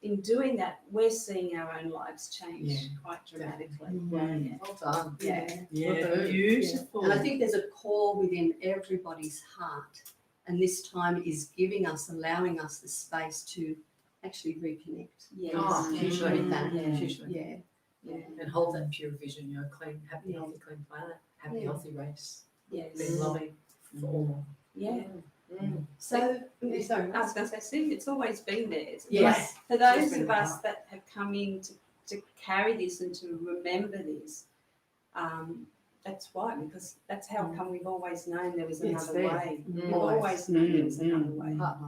In doing that, we're seeing our own lives change Yeah. quite dramatically. Mm. Well done. Yeah. Yeah, beautiful. And I think there's a core within everybody's heart, and this time is allowing us the space to actually reconnect. Yes. Oh, hugely. With that. Yeah. Hugely. Yeah. Yeah. And hold that pure vision, clean, happy, Yeah. healthy, clean planet, happy, Yeah. healthy race, Yes. being loving for all. Yeah. So, sorry, I was going to say, see, it's always been there. It's yes, For those It's been of in us heart. that have come in to carry this and to remember this, that's why, because that's how come we've always known there was It's another there. way. Mm. We've always known there was another way. Heart.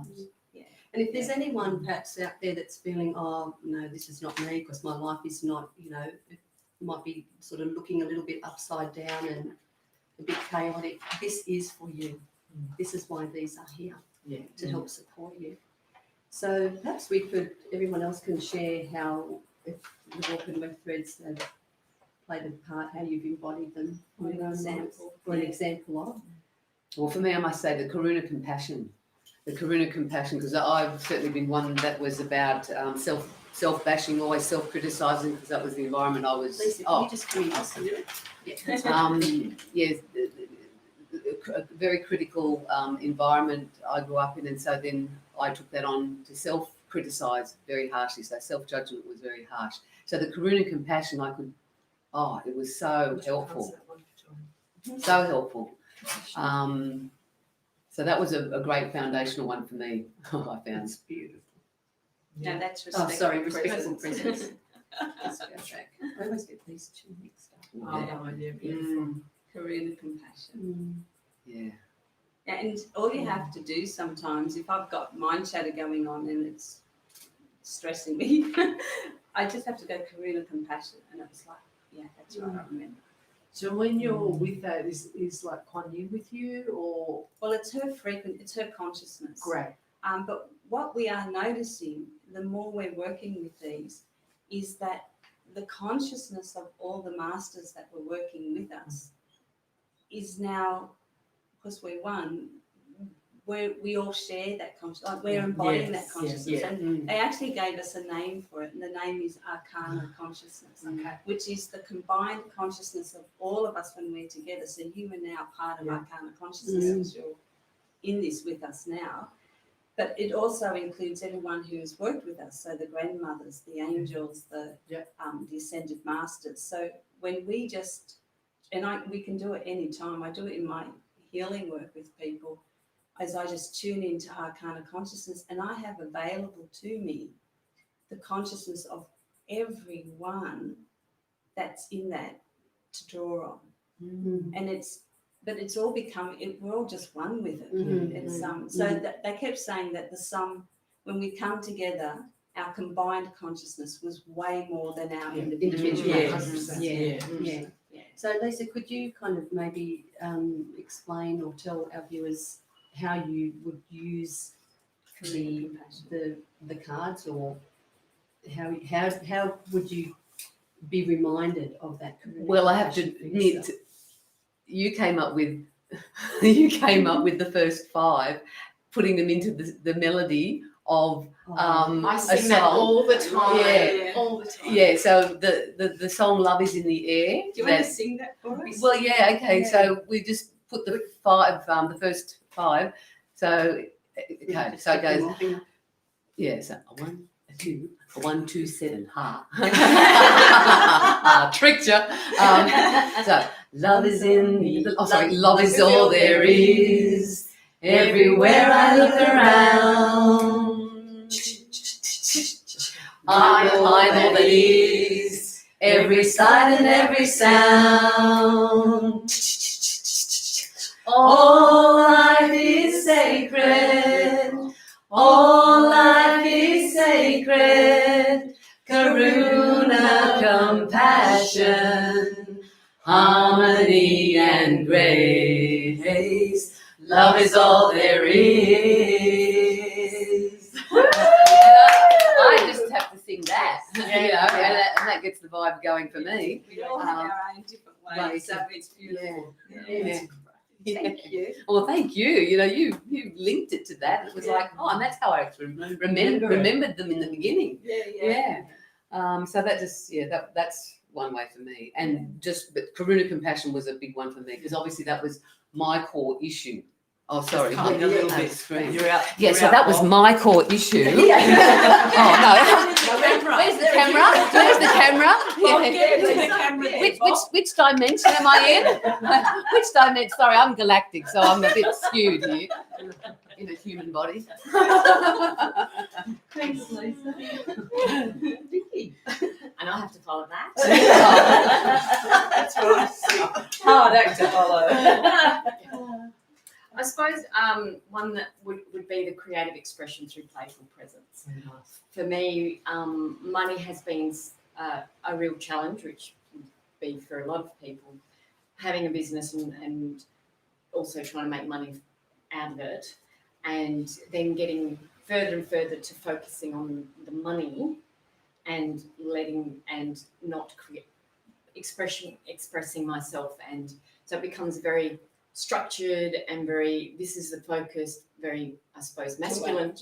And if there's anyone perhaps out there that's feeling, oh, no, this is not me because my life is not, it might be sort of looking a little bit upside down and a bit chaotic, this is for you. This is why these are here, Yeah. to help support you. So perhaps everyone else can share how, if the Warp and Weft Threads have played a part, how you've embodied them For in your own lives, example, or an yeah. example of. Well, for me, I must say the Karuna compassion. The Karuna compassion, because I've certainly been one that was about self-bashing, always self-criticising, because that was the environment I was. Lisa, can you just come in just a minute? Yeah, that's right. Yes, a very critical environment I grew up in, and so then I took that on to self-criticise very harshly. So self-judgment was very harsh. So the Karuna compassion, it was so helpful, so helpful. So that was a great foundational one for me. I found. Beautiful. No, that's Oh, respectful. sorry, respectful presence. presence. Just go back. I always get these two mixed up. Oh, yeah, beautiful. Karuna compassion. Yeah. And all you have to do sometimes, if I've got mind chatter going on and it's stressing me, I just have to go Karuna compassion, and it was like, yeah, that's right, I remember. So when you're with that, is like Kuan Yin with you, or Well, it's her consciousness. great? But what we are noticing, the more we're working with these, is that the consciousness of all the masters that were working with us is now, because we're one, we all share that consciousness, like we're embodying that consciousness. yeah. And they actually gave us a name for it, and the name is Arcana Consciousness, Okay. which is the combined consciousness of all of us when we're together. So you are now part of Yeah. Arcana Consciousness, because you're in this with us now. But it also includes everyone who has worked with us, so the grandmothers, the angels, the ascended masters. So when we we can do it any time. I do it in my healing work with people, as I just tune into Arcana Consciousness, and I have available to me the consciousness of everyone that's in that to draw on. And it's all becoming, we're all just one with it. It's that they kept saying that when we come together, our combined consciousness was way more than our individual Yeah. consciousness. Yeah. Yeah. So Lisa, could you kind of maybe explain or tell our viewers how you would use the cards, or how would you be reminded of that? Well, I have to compassion for admit, yourself? you came up with the first 5, putting them into the melody of I a sing that song. all the time. Yeah. All the time. Yeah, so the song "Love Is in the Air." Do you want to sing that for us? Well, yeah, okay. Yeah. So we just put the 5, the first 5. So okay, so it goes. Yeah, so 1, 2, 1, 2, 7, ha. Tricked you. So love is in the. Oh, sorry. Love is all there is. Everywhere I look around, I find all that is. Every sight and every sound. All life is sacred. All life is sacred. Karuna, compassion, harmony and grace. Love is all there is. I just have to sing that, and that gets the vibe going for me. We all have our own different ways, so it's beautiful. Yeah. Thank you. Well, thank you. You linked it to that. It was like, oh, and that's how I actually remembered them in the beginning. Yeah. So that just that's one way for me, and but Karuna compassion was a big one for me because obviously that was my core issue. Oh, sorry. Just coming a little bit. Screen. You're out. Yeah, you're so out, that was Bob. my core issue. Oh no! Where's the camera? Where's the camera? Which dimension am I in? Which dimension? Sorry, I'm galactic, so I'm a bit skewed here in a human body. Thanks, Lisa. And I have to follow that. That's right. Hard act to follow. I suppose one that would be the creative expression through playful presence. For me, money has been a real challenge, which would be for a lot of people. Having a business and also trying to make money out of it, and then getting further and further to focusing on the money and not expressing myself, and so it becomes very structured and this is the focus, very, I suppose, masculine,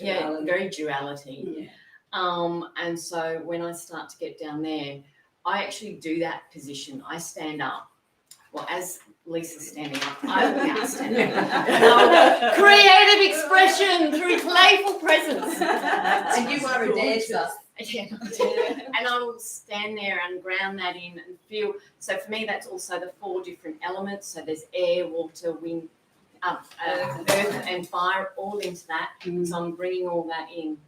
very duality. And so when I start to get down there, I actually do that position. I stand up. Well, as Lisa's standing up, I will now stand up. Creative expression through playful presence. And you are a dancer. Yeah, and I will stand there and ground that in and feel. So for me, that's also the 4 different elements. So there's air, water, wind, earth, and fire, all into that. So I'm bringing all that in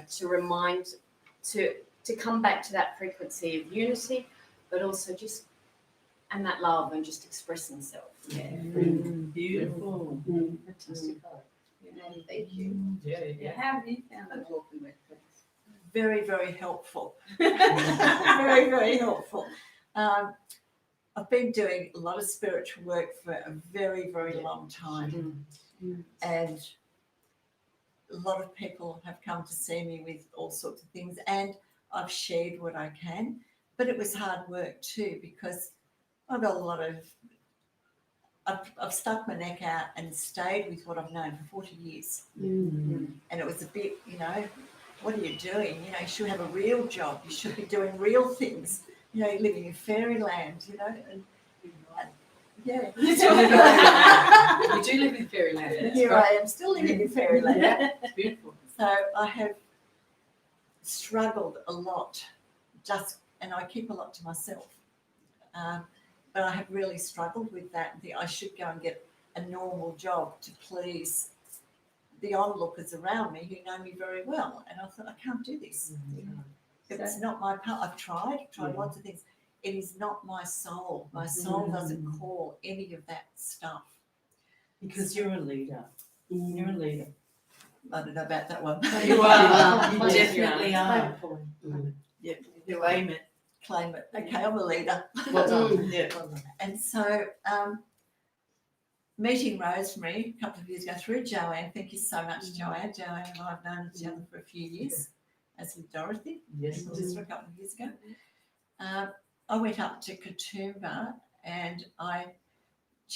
to remind, to come back to that frequency of unity, but also just and that love and just expressing self. Beautiful. Fantastic. Thank you. How have you found the Warp Weft Threads? Very, very helpful. Very, very helpful. I've been doing a lot of spiritual work for a very, very long time. And a lot of people have come to see me with all sorts of things, and I've shared what I can. But it was hard work too, because I've got a lot of, I've stuck my neck out and stayed with what I've known for 40 years. And it was a bit, what are you doing? You should have a real job. You should be doing real things. You're living in fairyland, and yeah. You do live in fairyland. Here I am, still living in fairyland. Yeah, it's beautiful. So I have struggled a lot, and I keep a lot to myself. But I have really struggled with that. I should go and get a normal job to please the onlookers around me who know me very well. And I thought, I can't do this. It's not my part. I've tried lots of things. It is not my soul. My soul doesn't call any of that stuff. Because you're a leader. You're a leader. I don't know about that one. You are. You definitely are. Yeah, You aim it. claim it. Okay, I'm a leader. Well done. Yeah. And so meeting Rosemary a couple of years ago through Joanne. Thank you so much, Joanne. Joanne and I have known each other for a few years, as with Dorothy, Yes. just for a couple of years ago. I went up to Katoomba and I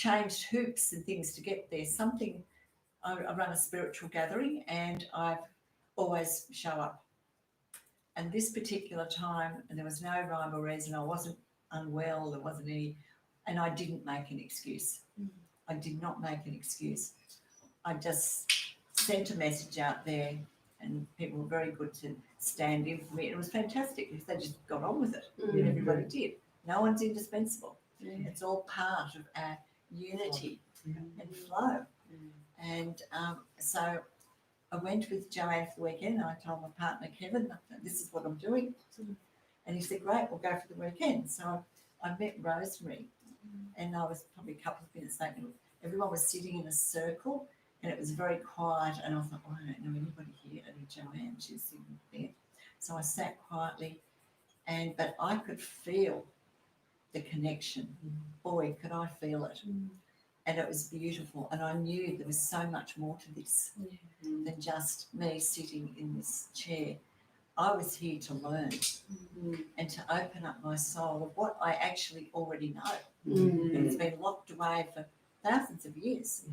changed hoops and things to get there. I run a spiritual gathering and I always show up. And this particular time, and there was no rhyme or reason, I wasn't unwell, there wasn't any, and I didn't make an excuse. I did not make an excuse. I just sent a message out there and people were very good to stand in for me. It was fantastic because they just got on with it. And everybody did. No one's indispensable. It's all part of our unity and flow. And so I went with Joanne for the weekend. I told my partner, Kevin, this is what I'm doing. And he said, great, we'll go for the weekend. So I met Rosemary and I was probably a couple of minutes late. Everyone was sitting in a circle and it was very quiet. And I thought, oh, I don't know anybody here. Only Joanne, she's sitting there. So I sat quietly but I could feel the connection. Boy, could I feel it. And it was beautiful. And I knew there was so much more to this than just me sitting in this chair. I was here to learn and to open up my soul of what I actually already know. It's been locked away for thousands of years.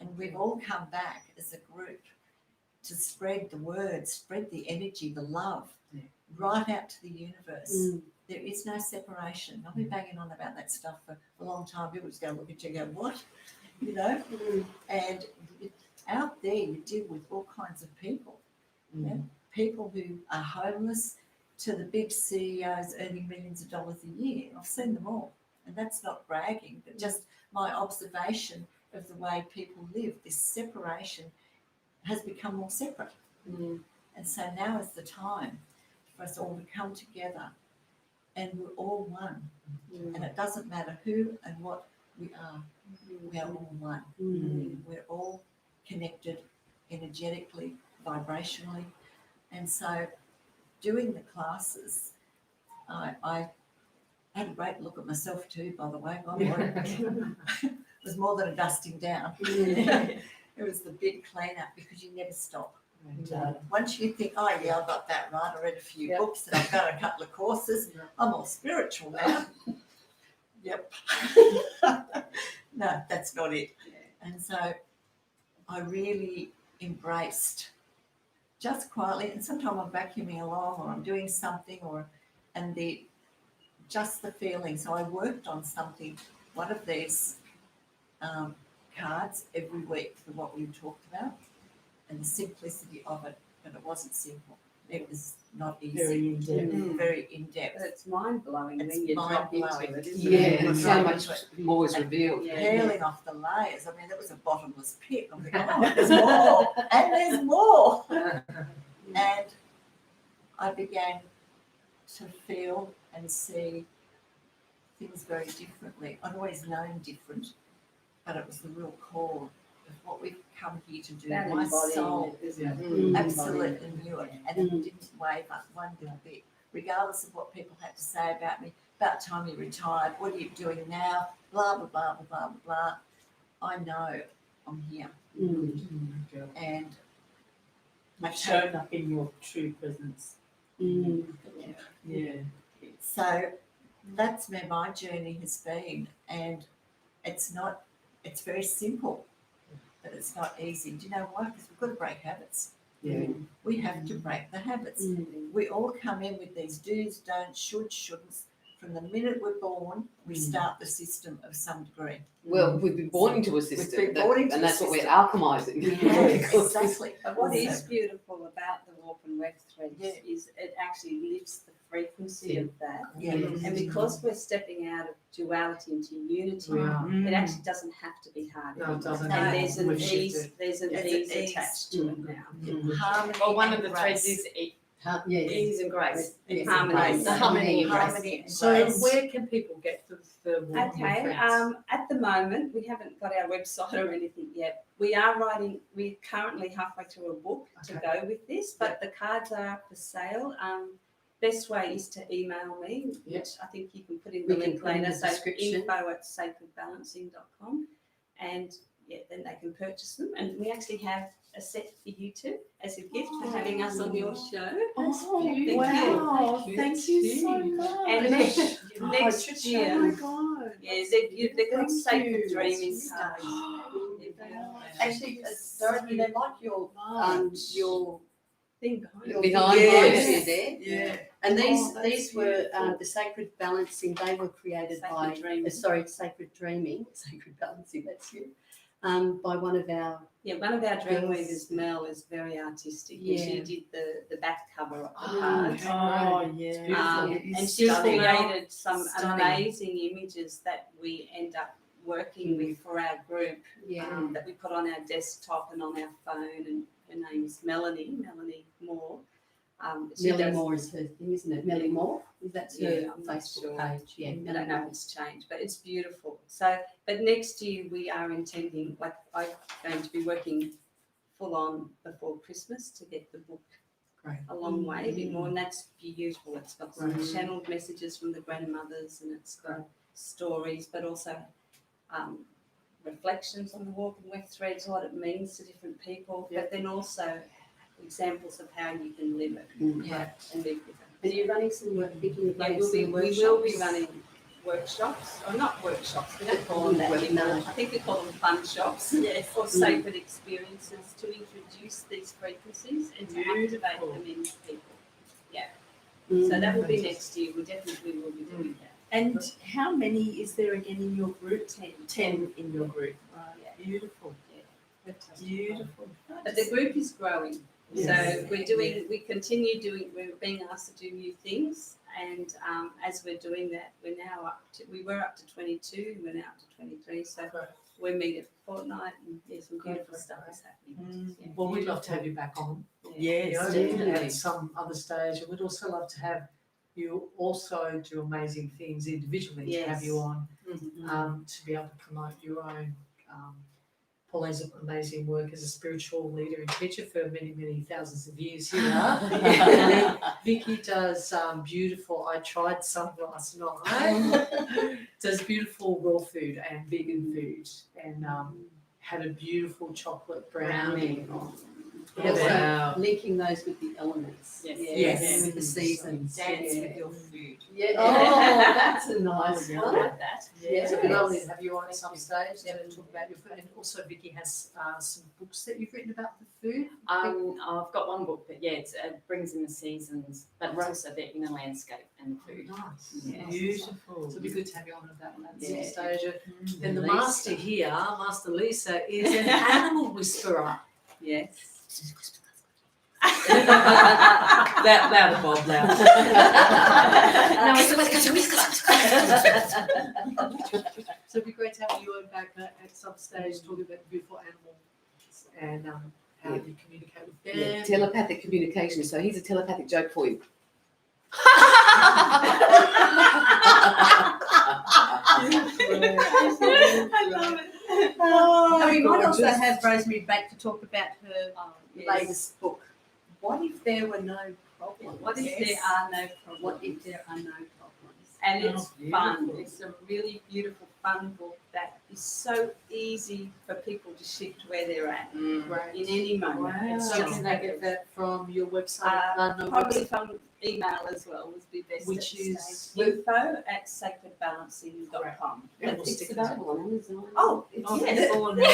And we've all come back as a group to spread the word, spread the energy, the love, right out to the universe. There is no separation. I've been banging on about that stuff for a long time. People just go look at you and go, what? You know? And out there you deal with all kinds of people. People who are homeless to the big CEOs earning millions of dollars a year. I've seen them all. And that's not bragging, but just my observation of the way people live. This separation has become more separate. And so now is the time for us all to come together and we're all one. And it doesn't matter who and what we are all one. We're all connected energetically, vibrationally. And so doing the classes, I had a great look at myself too, by the way. It was more than a dusting down. It was the big clean-up because you never stop. Once you think, oh yeah, I've got that right, I read a few books and I've done a couple of courses, I'm all spiritual now. No, that's not it. And so I really embraced just quietly, and sometimes I'm vacuuming along or I'm doing something just the feeling. So I worked on something, one of these cards every week for what we talked about and the simplicity of it, but it wasn't simple. It was not easy. Very in-depth. Very in-depth. But it's mind-blowing It's when you drop into mind-blowing. it, isn't Yeah, it? and so much more is revealed. Peeling off the layers. I mean, that was a bottomless pit. I'm thinking, oh, there's more, and there's more. And I began to feel and see things very differently. I'd always known different, but it was the real core of what we've come here to do. That My embodying soul it, isn't it? absolutely knew it, and it didn't waver one little bit, regardless of what people had to say about me. About time you retired, what are you doing now? Blah, blah, blah, blah, blah, blah. I know I'm here. And You've shown up in your true presence. so that's where my journey has been. And it's very simple, but it's not easy. Do you know why? Because we've got to break habits. We have to break the habits. We all come in with these do's, don'ts, should, shouldn'ts. From the minute we're born, we start the system of some degree. Well, we've been born into a system, We've been born into and a that's what we're system. alchemizing. Exactly. But what is beautiful about the Warp Weft Threads Yeah. is it actually lifts the frequency of that. Yeah. And because we're stepping out of duality into unity, it actually doesn't have to be hard. No, it doesn't. And there's an We've ease, shifted. there's an There's an ease ease. attached to it now. Harmony Well, one of and the grace. threads is ease and grace. Harmony. The harmony and grace. Harmony and So grace. where can people get the Warp Okay, Threads? at the moment, we haven't got our website or anything yet. We're currently halfway through a book to go with this, but the cards are up for sale. Best way is to email me, Yep. which I think you can put in We the can link put in later, the so description. info@sacredbalancing.com, and then they can purchase them. And we actually have a set for you two as a gift for having us on your show. Oh, Thank you. wow. Thank you so much. And next Oh year, my God. Yeah, they're called sacred you. dreaming That's cards. Actually, Dorothy, they like your thing Behind Yes. you there. Yeah. And Oh, that's these were beautiful. the sacred balancing. They were created by Sacred dreaming. sacred dreaming, sacred balancing. That's you. By one of our One of our dream Girls. weavers, Mel, is very artistic. Yeah. And she did the back cover of the Oh, cards. Oh, yeah. beautiful. And she's Stunning. created some Stunning. amazing images that we end up working with for our group, that we put on our desktop and on our phone. And her name's Melanie Moore. She Melly does- Moore is her thing, isn't it? Melly Moore? That's her Yeah, I'm not Facebook sure. page. Yeah, I Melly don't know if Moore. it's changed, but it's beautiful. So, but next year we are intending, I'm going to be working full on before Christmas to get the book Great. a long way, a bit more, and that's beautiful. It's got some channeled messages from the grandmothers, and it's got stories, but also reflections on the Warp Weft Threads, what it means to different people, but then also examples of how you can live it and live with it. And you're running some work, thinking of Yeah, running some we workshops? will be running workshops, or not workshops, we don't call them that anymore. No. I think we call them fun shops, or sacred experiences to introduce these frequencies and to activate them in people. So that will be next year, we definitely will be doing that. And how many is there again in your group? 10 in your group. Right. Beautiful. Beautiful. But the group is growing, Yes. so we're being asked to do new things, and as we're doing that, we were up to 22, we're now up to 23, so we meet every fortnight, and some beautiful stuff is happening. Yeah. Well, we'd love to have you back on. Yes, You know, definitely. at some other stage, and we'd also love to have you also do amazing things individually, to have you on, to be able to promote your own. Pauline's amazing work as a spiritual leader and teacher for many, many thousands of years here. And then Vicky does beautiful, I tried some last night, does beautiful raw food and vegan food, and had a beautiful chocolate brownie. Also linking those with the elements. Yes. With the seasons. Dance with your food. Yeah. Oh, that's a nice I one. like that. Yeah, Yes. it'd be lovely to have you on at some stage to talk about your food. And also Vicky has some books that you've written about the food. I've got one book, but it brings in the seasons, but it's also the inner landscape and the food. Nice. Yes. Beautiful. So it'd be good to have you on at that Yeah. stage. Then the Lisa. master here, Master Lisa, is an animal whisperer. Yes. Loud, Bob, loud. So it'd be great to have you back at some stage talking about beautiful animals and how you communicate with them. Yeah, telepathic communication. So here's a telepathic joke for you. I love it. Oh, we might also gorgeous. have Rosemary back to talk about her Yes. latest book. What if there were no problems? What if there are no problems? What if there are no problems? And it's Oh, fun. beautiful. It's a really beautiful, fun book that is so easy for people to shift where they're at in any moment. Wow. It's So just can they get that from your website? No probably website. from email as well would be best. Which at this is- stage. info@sacredbalancing.com. Yeah, we'll It's stick it available on Amazon. Oh, yes.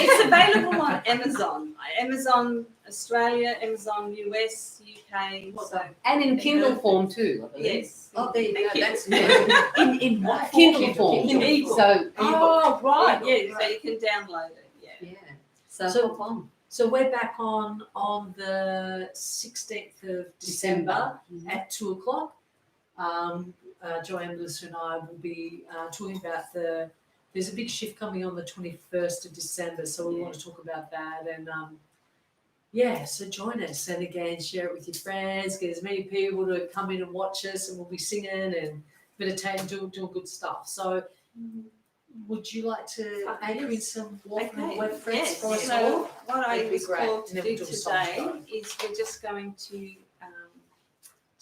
It's available on Amazon. Amazon Australia, Amazon US, UK. So, And in Kindle form too, I believe. yes. Oh, there you go. Thank you. That's In what? Kindle form. Kindle. So Oh, right. Yeah, so you can download it. Yeah. yeah. So, So- hop on. So we're back on the 16th of December at 2:00. Joanne, Melissa and I will be talking about there's a big shift coming on the 21st of December, so we want to talk about that and so join us and again share it with your friends, get as many people to come in and watch us, and we'll be singing and meditating and doing good stuff. So would you like to anchor in some web threads Yes. for us So all? what I That'd be was great. called to And then do we'll do a song today is we're just going to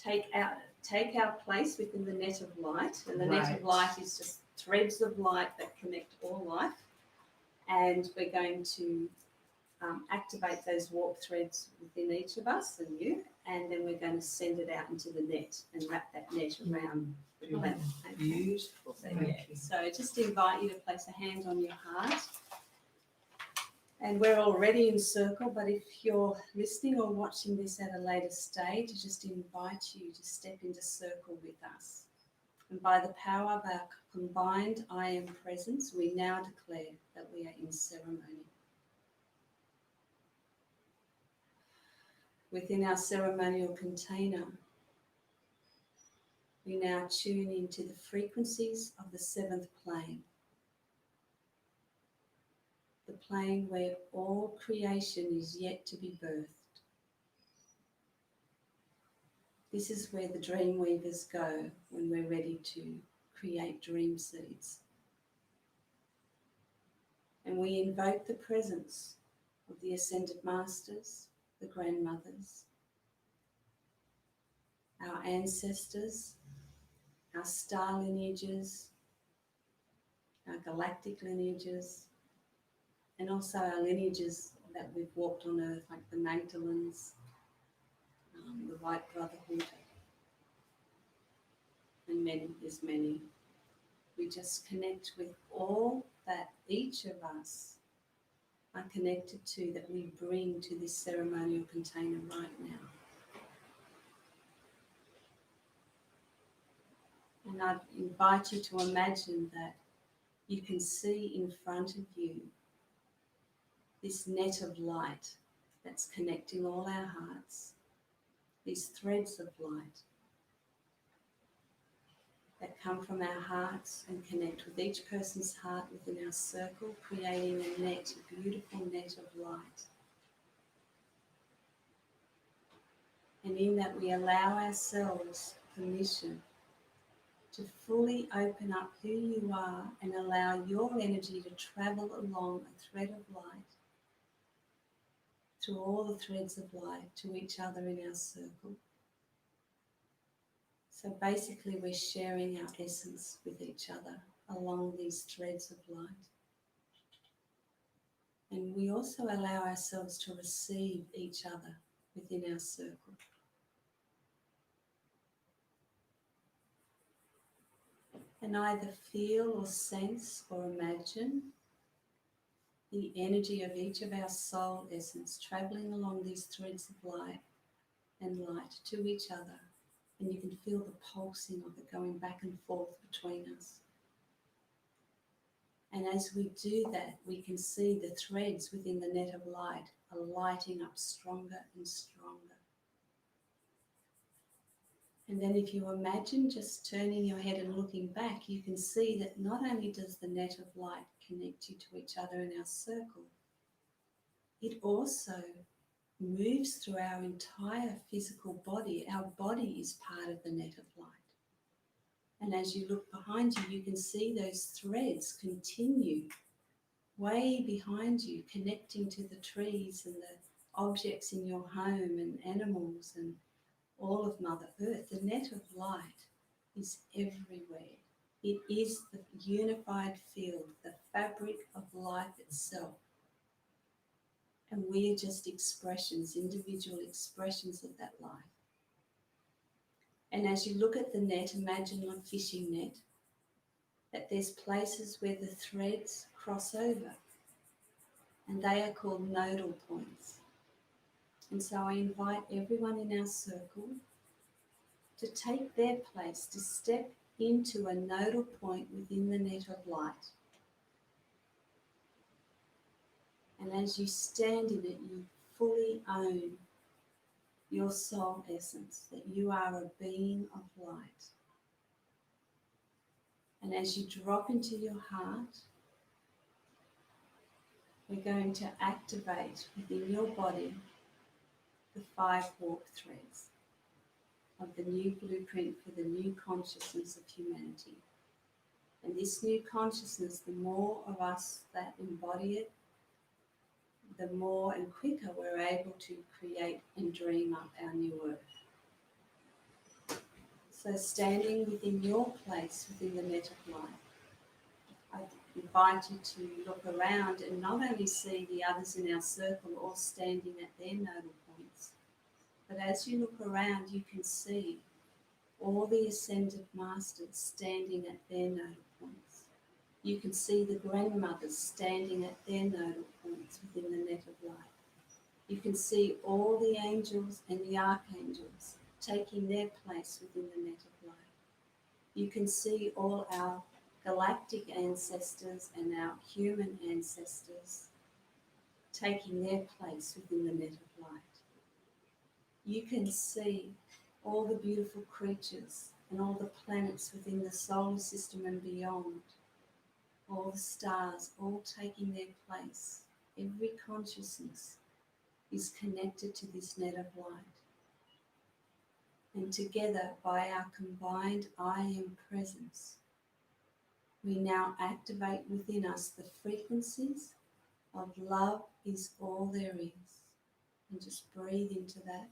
take our place within the net of light, and the net of light is just threads of light that connect all life, and we're going to activate those warp threads within each of us and you, and then we're going to send it out into the net and wrap that net around the planet. Okay? Beautiful. So, so just invite you to place a hand on your heart. And we're already in circle, but if you're listening or watching this at a later stage, I just invite you to step into circle with us. And by the power of our combined I am presence, we now declare that we are in ceremony. Within our ceremonial container, we now tune into the frequencies of the seventh plane. The plane where all creation is yet to be birthed. This is where the dream weavers go when we're ready to create dream seeds. And we invoke the presence of the ascended masters, the grandmothers, our ancestors, our star lineages, our galactic lineages, and also our lineages that we've walked on earth, like the Magdalens, the White Brotherhood, and there's many. We just connect with all that each of us are connected to, that we bring to this ceremonial container right now. And I'd invite you to imagine that you can see in front of you this net of light that's connecting all our hearts, these threads of light that come from our hearts and connect with each person's heart within our circle, creating a net, a beautiful net of light. And in that we allow ourselves permission to fully open up who you are and allow your energy to travel along a thread of light through all the threads of light to each other in our circle. So basically we're sharing our essence with each other along these threads of light. And we also allow ourselves to receive each other within our circle. And either feel or sense or imagine the energy of each of our soul essence traveling along these threads of light and light to each other. And you can feel the pulsing of it going back and forth between us. And as we do that, we can see the threads within the net of light are lighting up stronger and stronger. And then if you imagine just turning your head and looking back, you can see that not only does the net of light connect you to each other in our circle, it also moves through our entire physical body. Our body is part of the net of light. And as you look behind you, you can see those threads continue way behind you, connecting to the trees and the objects in your home and animals and all of Mother Earth. The net of light is everywhere. It is the unified field, the fabric of life itself. And we are just expressions, individual expressions of that light. And as you look at the net, imagine a fishing net, that there's places where the threads cross over, and they are called nodal points. And so I invite everyone in our circle to take their place, to step into a nodal point within the net of light. And as you stand in it, you fully own your soul essence, that you are a being of light. And as you drop into your heart, we're going to activate within your body the 5 warp threads of the new blueprint for the new consciousness of humanity. And this new consciousness, the more of us that embody it, the more and quicker we're able to create and dream up our new earth. So standing within your place within the net of light, I invite you to look around and not only see the others in our circle all standing at their nodal points, but as you look around, you can see all the ascended masters standing at their nodal points. You can see the grandmothers standing at their nodal points within the net of light. You can see all the angels and the archangels taking their place within the net of light. You can see all our galactic ancestors and our human ancestors taking their place within the net of light. You can see all the beautiful creatures and all the planets within the solar system and beyond, all the stars all taking their place. Every consciousness is connected to this net of light. And together, by our combined I Am presence, we now activate within us the frequencies of love is all there is. And just breathe into that.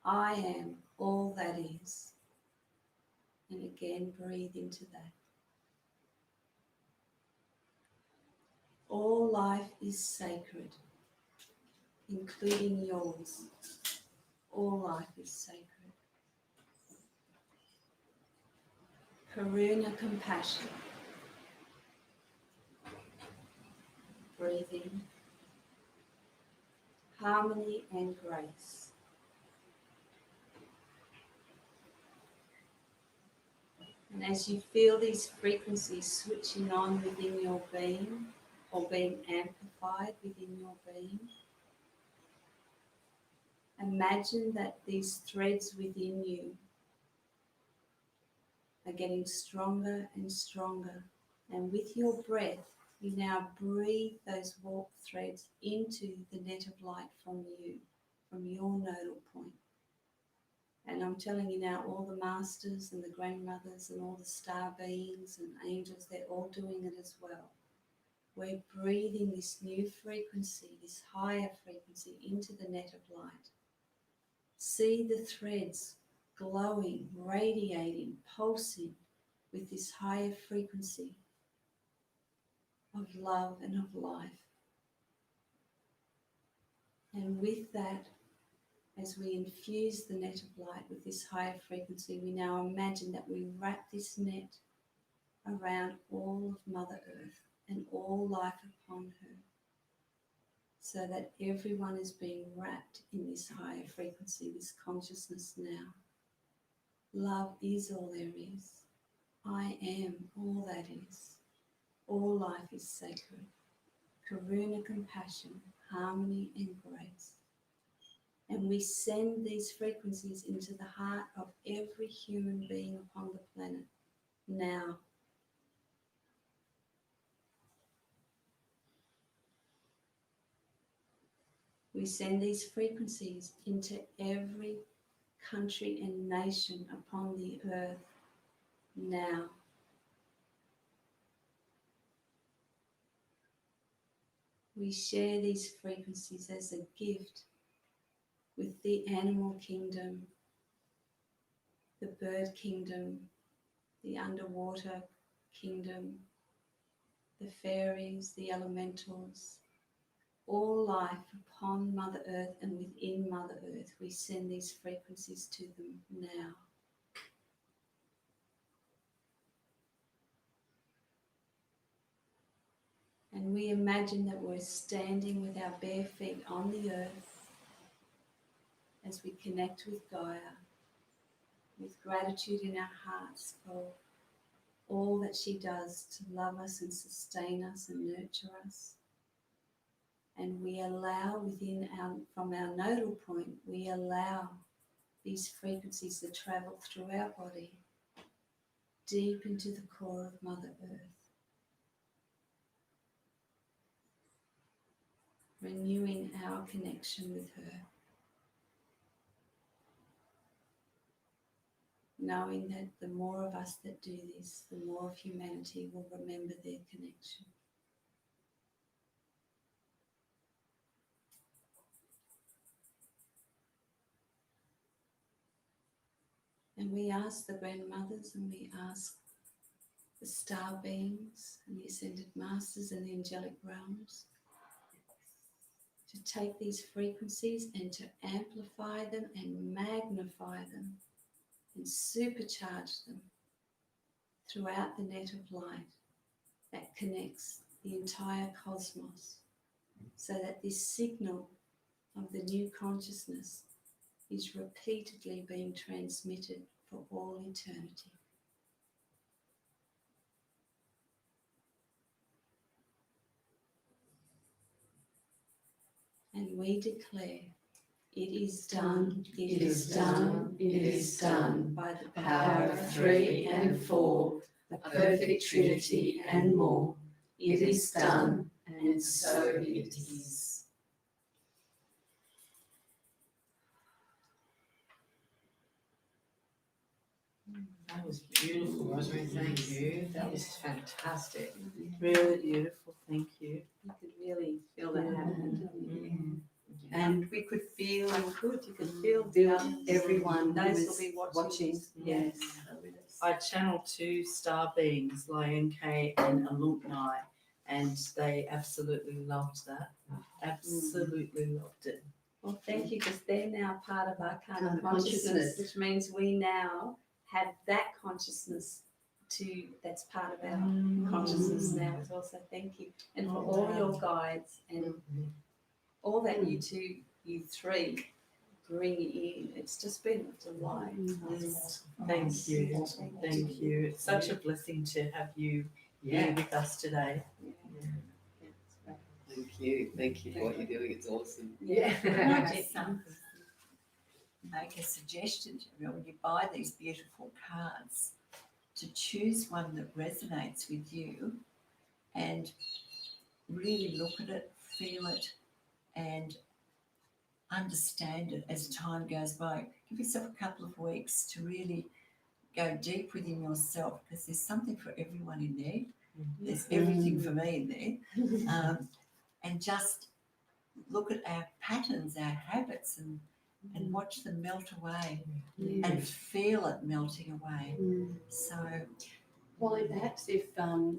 I am all that is. And again, breathe into that. All life is sacred, including yours. All life is sacred. Karuna, compassion. Breathe in. Harmony and grace. And as you feel these frequencies switching on within your being, or being amplified within your being, imagine that these threads within you are getting stronger and stronger. And with your breath, you now breathe those warp threads into the net of light from you, from your nodal point. And I'm telling you now, all the masters and the grandmothers and all the star beings and angels, they're all doing it as well. We're breathing this new frequency, this higher frequency into the net of light. See the threads glowing, radiating, pulsing with this higher frequency of love and of life. And with that, as we infuse the net of light with this higher frequency, we now imagine that we wrap this net around all of Mother Earth and all life upon her, so that everyone is being wrapped in this higher frequency, this consciousness now. Love is all there is. I am all that is. All life is sacred. Karuna, compassion, harmony and grace. And we send these frequencies into the heart of every human being upon the planet now. We send these frequencies into every country and nation upon the earth now. We share these frequencies as a gift with the animal kingdom, the bird kingdom, the underwater kingdom, the fairies, the elementals, all life upon Mother Earth and within Mother Earth. We send these frequencies to them now. And we imagine that we're standing with our bare feet on the earth as we connect with Gaia, with gratitude in our hearts for all that she does to love us and sustain us and nurture us. And we allow from our nodal point, we allow these frequencies to travel through our body, deep into the core of Mother Earth, renewing our connection with her, knowing that the more of us that do this, the more of humanity will remember their connection. And we ask the grandmothers and we ask the star beings and the ascended masters and the angelic realms to take these frequencies and to amplify them and magnify them and supercharge them throughout the net of light that connects the entire cosmos, so that this signal of the new consciousness is repeatedly being transmitted for all eternity. And we declare, it is done, It is done, it is done. by the Power of 3 and 4, the perfect Trinity and more. It is done, and so it is. That was beautiful, Rosemary. Thank you. That was fantastic. Really beautiful. Thank you. You could really feel that happening. And we could feel, You could feel everyone who those was will be watching. Yes. I channeled 2 star beings, Lion K and Alumni, and they absolutely loved that. Absolutely loved it. Well, thank you, because they're now part of our kind of Consciousness. consciousness, which means we now have that consciousness that's part of our consciousness now as well. So thank you. And for all your guides and all that you two, you three, bring in. It's just been a delight. Thank you. Thank you. It's such a blessing to have you here with us today. Thank you. Thank you for what you're doing. It's awesome. Can I just make a suggestion to you when you buy these beautiful cards, to choose one that resonates with you and really look at it, feel it, and understand it as time goes by. Give yourself a couple of weeks to really go deep within yourself, because there's something for everyone in there. There's everything for me in there. And just look at our patterns, our habits, and watch them melt away and feel it melting away. So, Well, and perhaps if,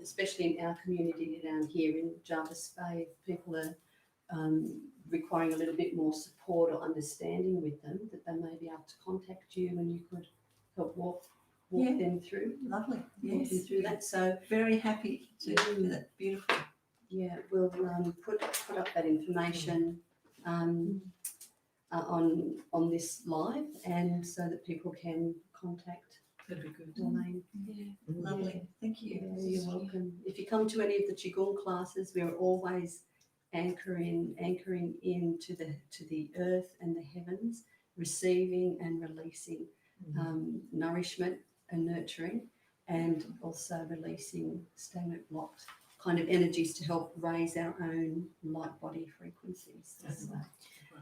especially in our community down here in Jarvis Bay, if people are requiring a little bit more support or understanding with them, that they may be able to contact you and you could help walk them through. lovely. Walk them through that. So Very happy to do that. Beautiful. yeah, we'll put up that information on this live, and so that people can contact That'd be good. Elaine. Lovely. Thank you. Yeah, you're welcome. If you come to any of the Qigong classes, we are always anchoring into the earth and the heavens, receiving and releasing nourishment and nurturing, and also releasing stagnant, blocked kind of energies to help raise our own light body frequencies.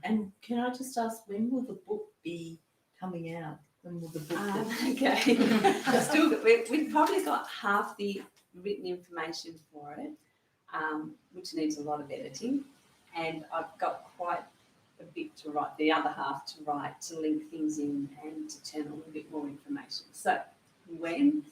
And can I just ask, when will the book be coming out? When will the book be? Okay. We've probably got half the written information for it, which needs a lot of editing, and I've got quite a bit to write, the other half to write, to link things in and to channel a bit more information. So when?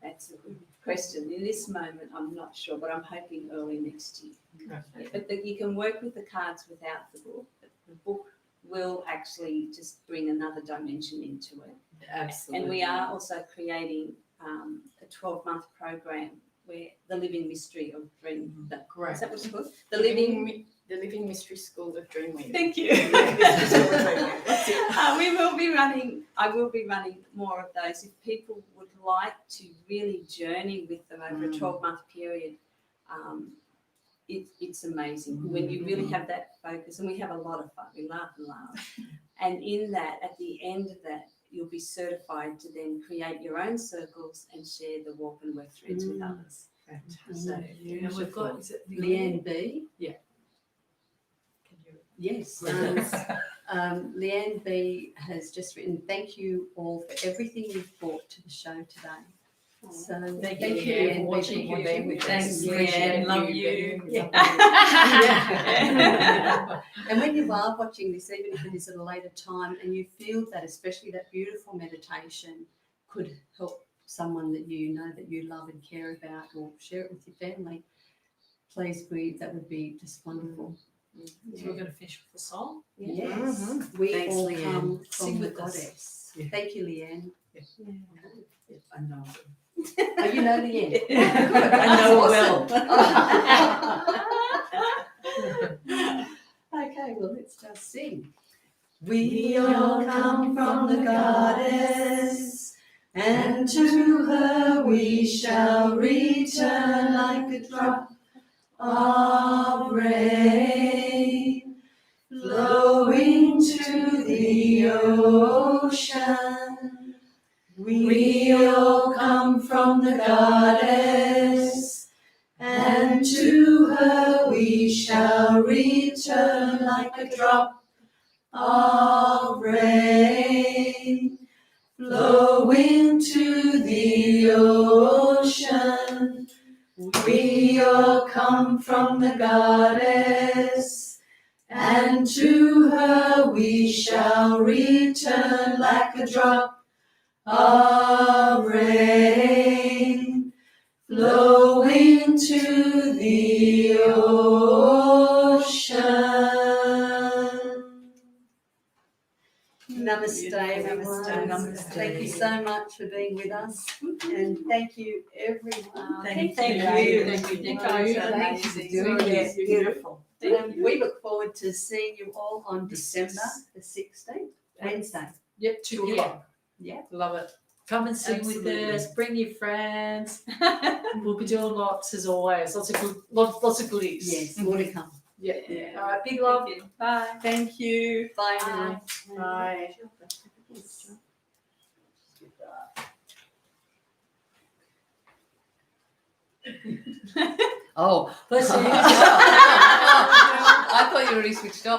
That's a good question. In this moment, I'm not sure, but I'm hoping early next year. Okay. But you can work with the cards without the book. The book will actually just bring another dimension into it. Absolutely. And we are also creating a 12-month program where the Living Mystery of Dream. Great. Is that what it's called? The Living Mystery School of Dreamweaving. Thank you. I will be running more of those. If people would like to really journey with them over a 12-month period, it's amazing when you really have that focus, and we have a lot of fun. We laugh and laugh. And in that, at the end of that, you'll be certified to then create your own circles and share the Warp and Weft Threads with others. Fantastic. And we've got, is it Leanne B. Can you? Yes. Leanne B has just written, thank you all for everything you've brought to the show today. So Thank thank you, you, Leanne, Leanne, for watching for and being with us. Thanks, Appreciate Leanne. Love being you. with Yeah. us. And when you are watching this, even if it is at a later time, and you feel that, especially that beautiful meditation could help someone that you know that you love and care about, or share it with your family, please that would be just wonderful. So we're going to finish with the song. Yes, we Thanks, all Leanne. come Sing from the with us. goddess. Yeah. Thank you, Leanne. I know. Oh, you know Leanne. I know her well. Okay, well, let's just sing. We all come from the goddess, and to her we shall return like a drop of rain, flowing to the ocean. We all come from the goddess, and to her we shall return like a drop of rain, flowing to the ocean. We all come from the goddess, and to her we shall return like a drop of rain, flowing to the ocean. Namaste, everyone. Namaste. Thank you so much for being with us, and thank you, everyone. Thank you. you. Thank you. Thank Guys. you. Amazing. Yes, beautiful. We look forward to seeing you all on December the 16th, Wednesday. Yep, 2 p.m. Yeah. Love it. Come and sing with Absolutely. us. Bring your friends. We'll be doing lots as always. Lots of goodies. Yes, more to come. Yeah. All right. Big love. Bye. Thank you. Bye, everyone. Bye. Oh. Bless you. I thought you already switched off.